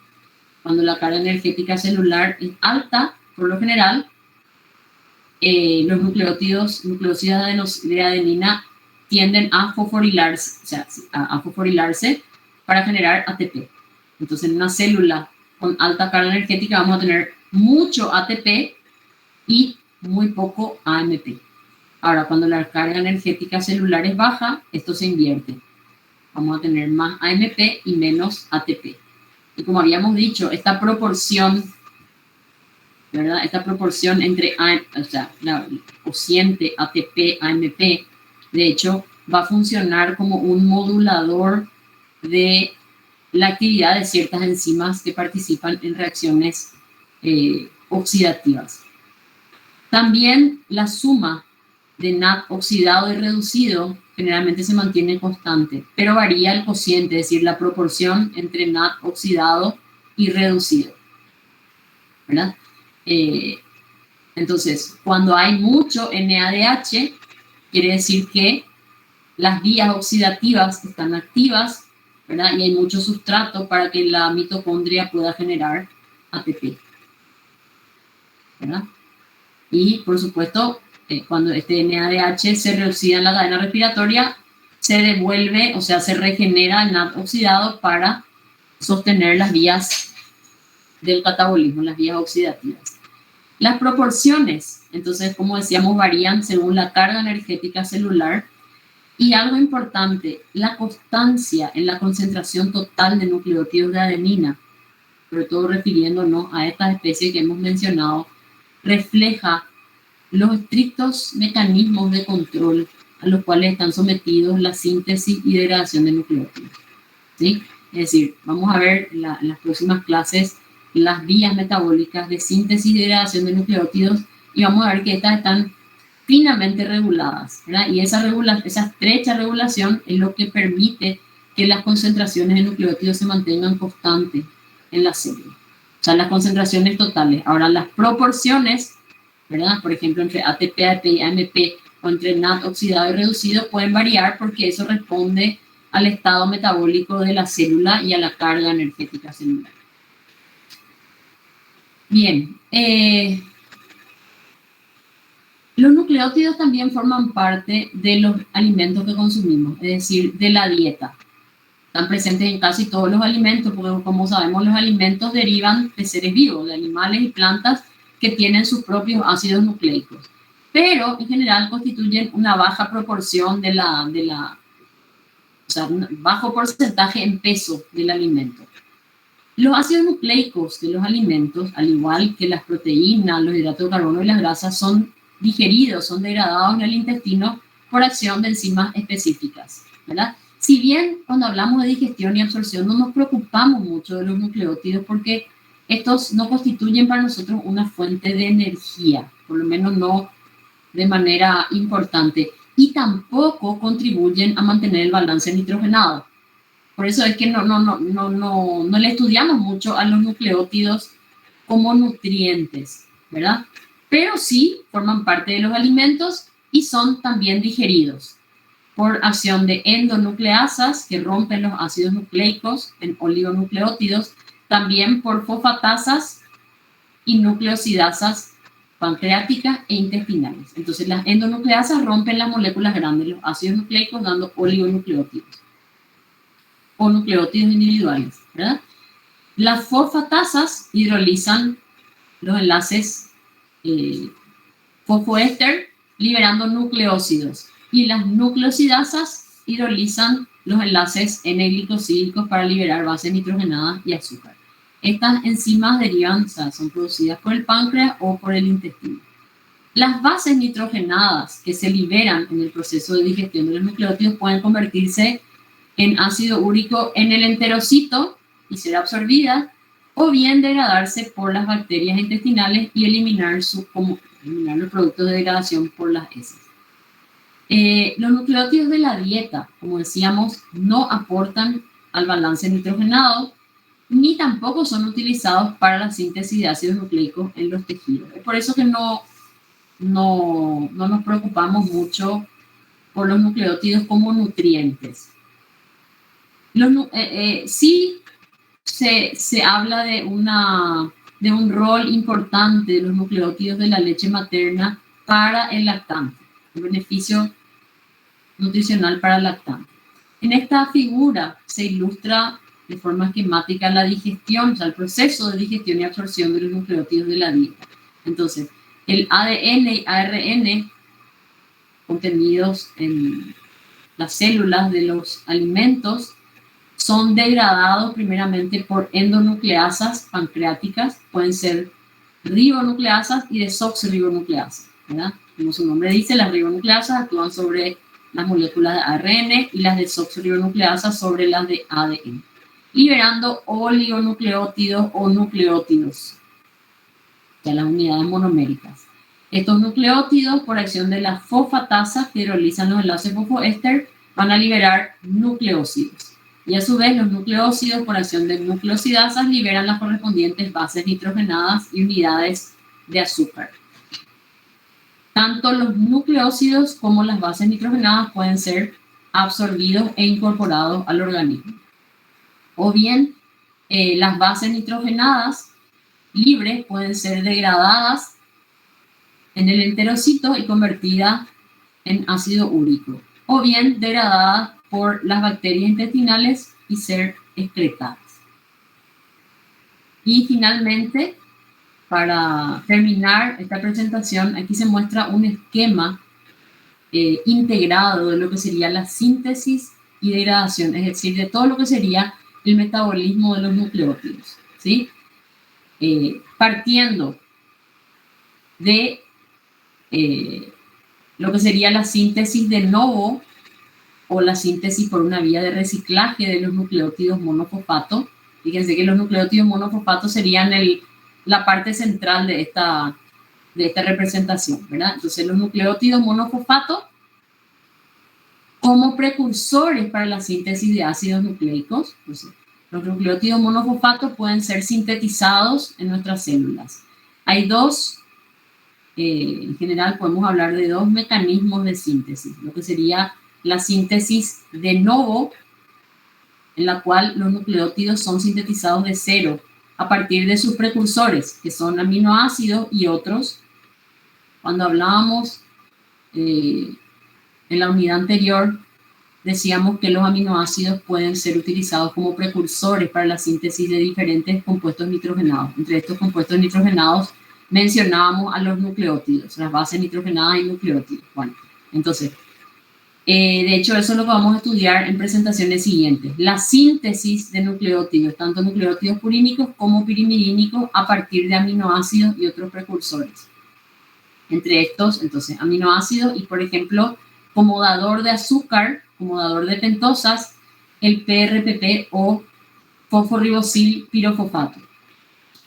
Cuando la carga energética celular es alta, por lo general, los nucleócidos de adenina tienden a fosforilarse para generar ATP. Entonces, en una célula con alta carga energética vamos a tener mucho ATP y muy poco AMP. Ahora, cuando la carga energética celular es baja, esto se invierte. Vamos a tener más AMP y menos ATP. Y como habíamos dicho, esta proporción, ¿verdad? Esta proporción entre la cociente ATP-AMP, de hecho, va a funcionar como un modulador de la actividad de ciertas enzimas que participan en reacciones oxidativas. También la suma de NAD oxidado y reducido generalmente se mantiene constante, pero varía el cociente, es decir, la proporción entre NAD oxidado y reducido, ¿verdad? Entonces, cuando hay mucho NADH, quiere decir que las vías oxidativas están activas, ¿verdad? Y hay mucho sustrato para que la mitocondria pueda generar ATP, ¿verdad? Y, por supuesto, cuando este NADH se reoxida en la cadena respiratoria, se devuelve, o sea, se regenera el NAD oxidado para sostener las vías del catabolismo, las vías oxidativas. Las proporciones, entonces, como decíamos, varían según la carga energética celular. Y algo importante, la constancia en la concentración total de nucleótidos de adenina, sobre todo refiriéndonos a estas especies que hemos mencionado, refleja los estrictos mecanismos de control a los cuales están sometidos la síntesis y degradación de nucleótidos, ¿sí? Es decir, vamos a ver en las próximas clases las vías metabólicas de síntesis y degradación de nucleótidos y vamos a ver que estas están finamente reguladas, ¿verdad? Y esa estrecha regulación es lo que permite que las concentraciones de nucleótidos se mantengan constantes en la célula. O sea, las concentraciones totales. Ahora, las proporciones, ¿verdad? Por ejemplo, entre ATP, ADP y AMP o entre NAD oxidado y reducido pueden variar porque eso responde al estado metabólico de la célula y a la carga energética celular. Bien, los nucleótidos también forman parte de los alimentos que consumimos, es decir, de la dieta. Están presentes en casi todos los alimentos, porque como sabemos, los alimentos derivan de seres vivos, de animales y plantas que tienen sus propios ácidos nucleicos. Pero, en general, constituyen una baja proporción o sea, un bajo porcentaje en peso del alimento. Los ácidos nucleicos de los alimentos, al igual que las proteínas, los hidratos de carbono y las grasas, son digeridos, son degradados en el intestino por acción de enzimas específicas, ¿verdad? Si bien cuando hablamos de digestión y absorción no nos preocupamos mucho de los nucleótidos porque estos no constituyen para nosotros una fuente de energía, por lo menos no de manera importante, y tampoco contribuyen a mantener el balance nitrogenado. Por eso es que no le estudiamos mucho a los nucleótidos como nutrientes, ¿verdad? Pero sí forman parte de los alimentos y son también digeridos por acción de endonucleasas que rompen los ácidos nucleicos en oligonucleótidos, también por fosfatasas y nucleosidasas pancreáticas e intestinales. Entonces las endonucleasas rompen las moléculas grandes, los ácidos nucleicos, dando oligonucleótidos o nucleótidos individuales, ¿verdad? Las fosfatasas hidrolizan los enlaces fosfoéster liberando nucleósidos y las nucleosidasas hidrolizan los enlaces N-glicosídicos para liberar bases nitrogenadas y azúcar. Estas enzimas derivan, o sea, son producidas por el páncreas o por el intestino. Las bases nitrogenadas que se liberan en el proceso de digestión de los nucleótidos pueden convertirse en ácido úrico en el enterocito y ser absorbidas, o bien degradarse por las bacterias intestinales y eliminar los productos de degradación por las heces. Los nucleótidos de la dieta, como decíamos, no aportan al balance nitrogenado, ni tampoco son utilizados para la síntesis de ácidos nucleicos en los tejidos. Es por eso que no nos preocupamos mucho por los nucleótidos como nutrientes. Sí se habla de un rol importante de los nucleótidos de la leche materna para el lactante, un beneficio nutricional para el lactante. En esta figura se ilustra de forma esquemática la digestión, o sea, el proceso de digestión y absorción de los nucleótidos de la dieta. Entonces, el ADN y ARN contenidos en las células de los alimentos son degradados primeramente por endonucleasas pancreáticas, pueden ser ribonucleasas y desoxirribonucleasas, ¿verdad? Como su nombre dice, las ribonucleasas actúan sobre las moléculas de ARN y las desoxirribonucleasas sobre las de ADN, liberando oligonucleótidos o nucleótidos, o sea, las unidades monoméricas. Estos nucleótidos, por acción de las fosfatasas que hidrolizan los enlaces fosfoéster, van a liberar nucleócidos. Y a su vez, los nucleócidos, por acción de nucleosidasas, liberan las correspondientes bases nitrogenadas y unidades de azúcar. Tanto los nucleócidos como las bases nitrogenadas pueden ser absorbidos e incorporados al organismo. O bien, las bases nitrogenadas libres pueden ser degradadas en el enterocito y convertidas en ácido úrico, o bien degradadas por las bacterias intestinales y ser excretadas. Y finalmente, para terminar esta presentación, aquí se muestra un esquema integrado de lo que sería la síntesis y degradación, es decir, de todo lo que sería el metabolismo de los nucleótidos, ¿sí? Partiendo de lo que sería la síntesis de novo o la síntesis por una vía de reciclaje de los nucleótidos monofosfato. Fíjense que los nucleótidos monofosfato serían la parte central de esta representación, ¿verdad? Entonces, los nucleótidos monofosfato como precursores para la síntesis de ácidos nucleicos. Entonces, los nucleótidos monofosfato pueden ser sintetizados en nuestras células. Hay dos, en general podemos hablar de dos mecanismos de síntesis, lo que sería la síntesis de novo, en la cual los nucleótidos son sintetizados de cero a partir de sus precursores, que son aminoácidos y otros. Cuando hablábamos en la unidad anterior, decíamos que los aminoácidos pueden ser utilizados como precursores para la síntesis de diferentes compuestos nitrogenados. Entre estos compuestos nitrogenados mencionábamos a los nucleótidos, las bases nitrogenadas y nucleótidos. Bueno, entonces, de hecho, eso es lo que vamos a estudiar en presentaciones siguientes. La síntesis de nucleótidos, tanto nucleótidos purínicos como pirimidínicos, a partir de aminoácidos y otros precursores. Entre estos, entonces, aminoácidos y, por ejemplo, como dador de azúcar, como dador de pentosas, el PRPP o fosforibosil pirofosfato.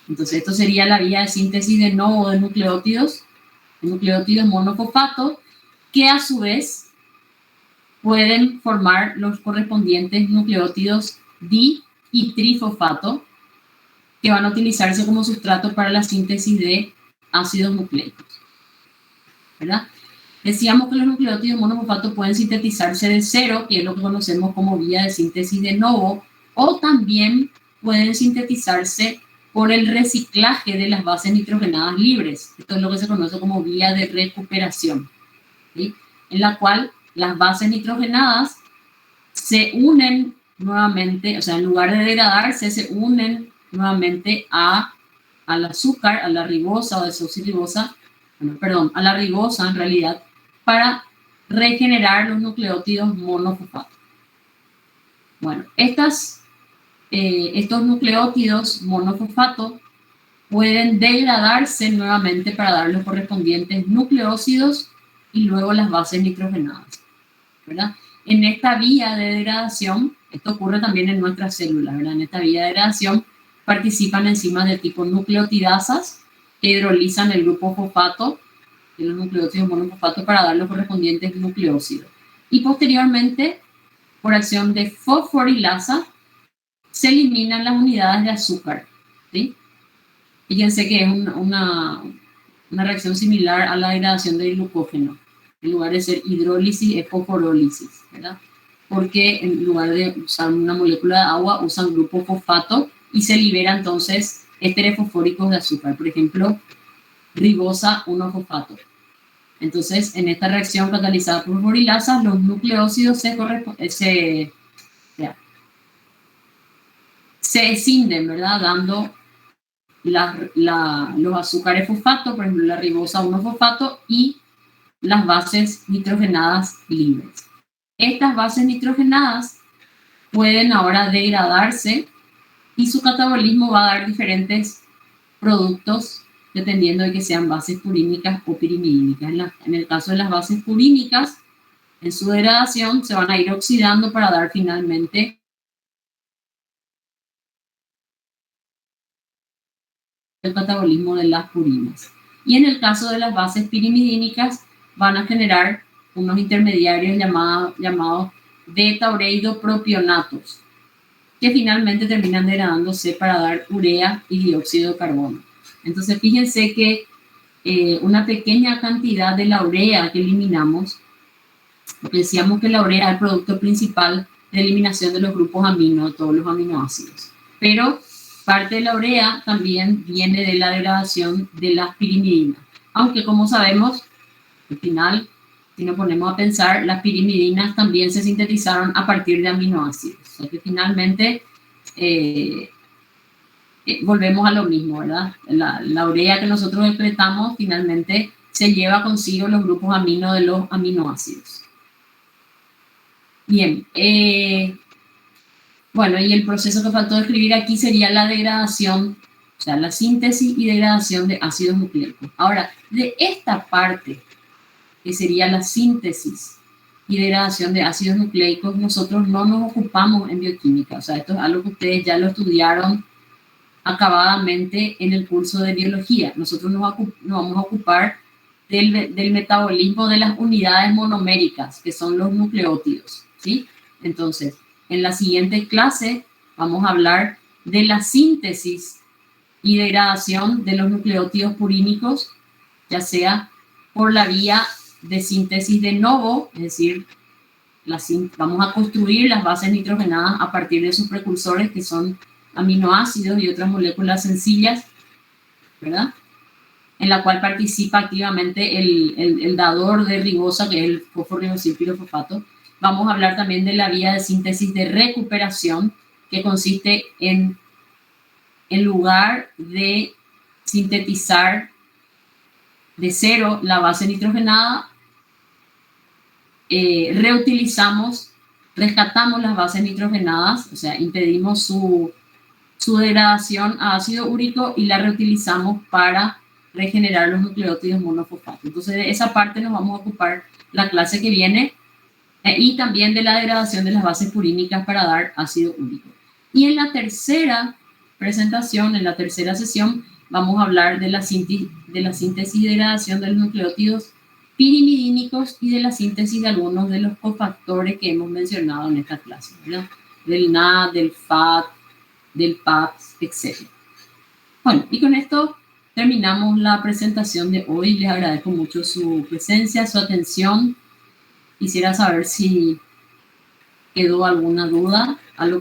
Entonces, esto sería la vía de síntesis de novo de nucleótidos monofosfato, que a su vez pueden formar los correspondientes nucleótidos di y trifosfato, que van a utilizarse como sustrato para la síntesis de ácidos nucleicos, ¿verdad? Decíamos que los nucleótidos monofosfato pueden sintetizarse de cero, que es lo que conocemos como vía de síntesis de novo, o también pueden sintetizarse por el reciclaje de las bases nitrogenadas libres. Esto es lo que se conoce como vía de recuperación, ¿sí? En la cual las bases nitrogenadas se unen nuevamente, o sea, en lugar de degradarse, se unen nuevamente al azúcar, a la ribosa o desoxirribosa, a la ribosa en realidad, para regenerar los nucleótidos monofosfato. Bueno, estos nucleótidos monofosfato pueden degradarse nuevamente para dar los correspondientes nucleósidos y luego las bases nitrogenadas, ¿verdad? En esta vía de degradación, esto ocurre también en nuestras células, ¿verdad? En esta vía de degradación participan enzimas de tipo nucleotidasas que hidrolizan el grupo fosfato de los nucleótidos monofosfato para dar los correspondientes nucleósidos. Y posteriormente, por acción de fosforilasa, se eliminan las unidades de azúcar, ¿sí? Fíjense que es una reacción similar a la degradación del glucógeno. En lugar de ser hidrólisis, es fosforólisis, ¿verdad? Porque en lugar de usar una molécula de agua, usan grupo fosfato y se libera entonces ésteres fosfóricos de azúcar. Por ejemplo, ribosa 1-fosfato. Entonces, en esta reacción catalizada por fosforilasa, los nucleósidos se escinden, ¿verdad? Dando los azúcares fosfato, por ejemplo, la ribosa 1-fosfato y las bases nitrogenadas libres. Estas bases nitrogenadas pueden ahora degradarse y su catabolismo va a dar diferentes productos dependiendo de que sean bases purínicas o pirimidínicas. En el caso de las bases purínicas, en su degradación se van a ir oxidando para dar finalmente el catabolismo de las purinas. Y en el caso de las bases pirimidínicas, van a generar unos intermediarios llamados beta-ureidopropionatos, que finalmente terminan degradándose para dar urea y dióxido de carbono. Entonces, fíjense que una pequeña cantidad de la urea que eliminamos, porque decíamos que la urea es el producto principal de eliminación de los grupos amino, todos los aminoácidos. Pero parte de la urea también viene de la degradación de las pirimidinas. Aunque como sabemos, al final, si nos ponemos a pensar, las pirimidinas también se sintetizaron a partir de aminoácidos. O sea que finalmente volvemos a lo mismo, ¿verdad? La urea que nosotros excretamos finalmente se lleva consigo los grupos amino de los aminoácidos. Bien, bueno, y el proceso que faltó describir aquí sería la degradación, o sea, la síntesis y degradación de ácidos nucleicos. Ahora, de esta parte, que sería la síntesis y degradación de ácidos nucleicos, nosotros no nos ocupamos en bioquímica. O sea, esto es algo que ustedes ya lo estudiaron acabadamente en el curso de biología. Nosotros nos vamos a ocupar del metabolismo de las unidades monoméricas, que son los nucleótidos, ¿sí? Entonces, en la siguiente clase vamos a hablar de la síntesis y degradación de los nucleótidos purínicos, ya sea por la vía de síntesis de novo, es decir, vamos a construir las bases nitrogenadas a partir de sus precursores, que son aminoácidos y otras moléculas sencillas, ¿verdad? En la cual participa activamente el dador de ribosa, que es el fosforibosilpirofosfato. Vamos a hablar también de la vía de síntesis de recuperación, que consiste en lugar de sintetizar de cero la base nitrogenada, rescatamos las bases nitrogenadas, o sea, impedimos su degradación a ácido úrico y la reutilizamos para regenerar los nucleótidos monofosfato. Entonces, de esa parte nos vamos a ocupar la clase que viene, y también de la degradación de las bases purínicas para dar ácido úrico. Y en la tercera presentación, en la tercera sesión, vamos a hablar de la síntesis y degradación de los nucleótidos pirimidínicos y de la síntesis de algunos de los cofactores que hemos mencionado en esta clase, ¿verdad? Del NAD, del FAT, del PAPS, etc. Bueno, y con esto terminamos la presentación de hoy. Les agradezco mucho su presencia, su atención. Quisiera saber si quedó alguna duda, algo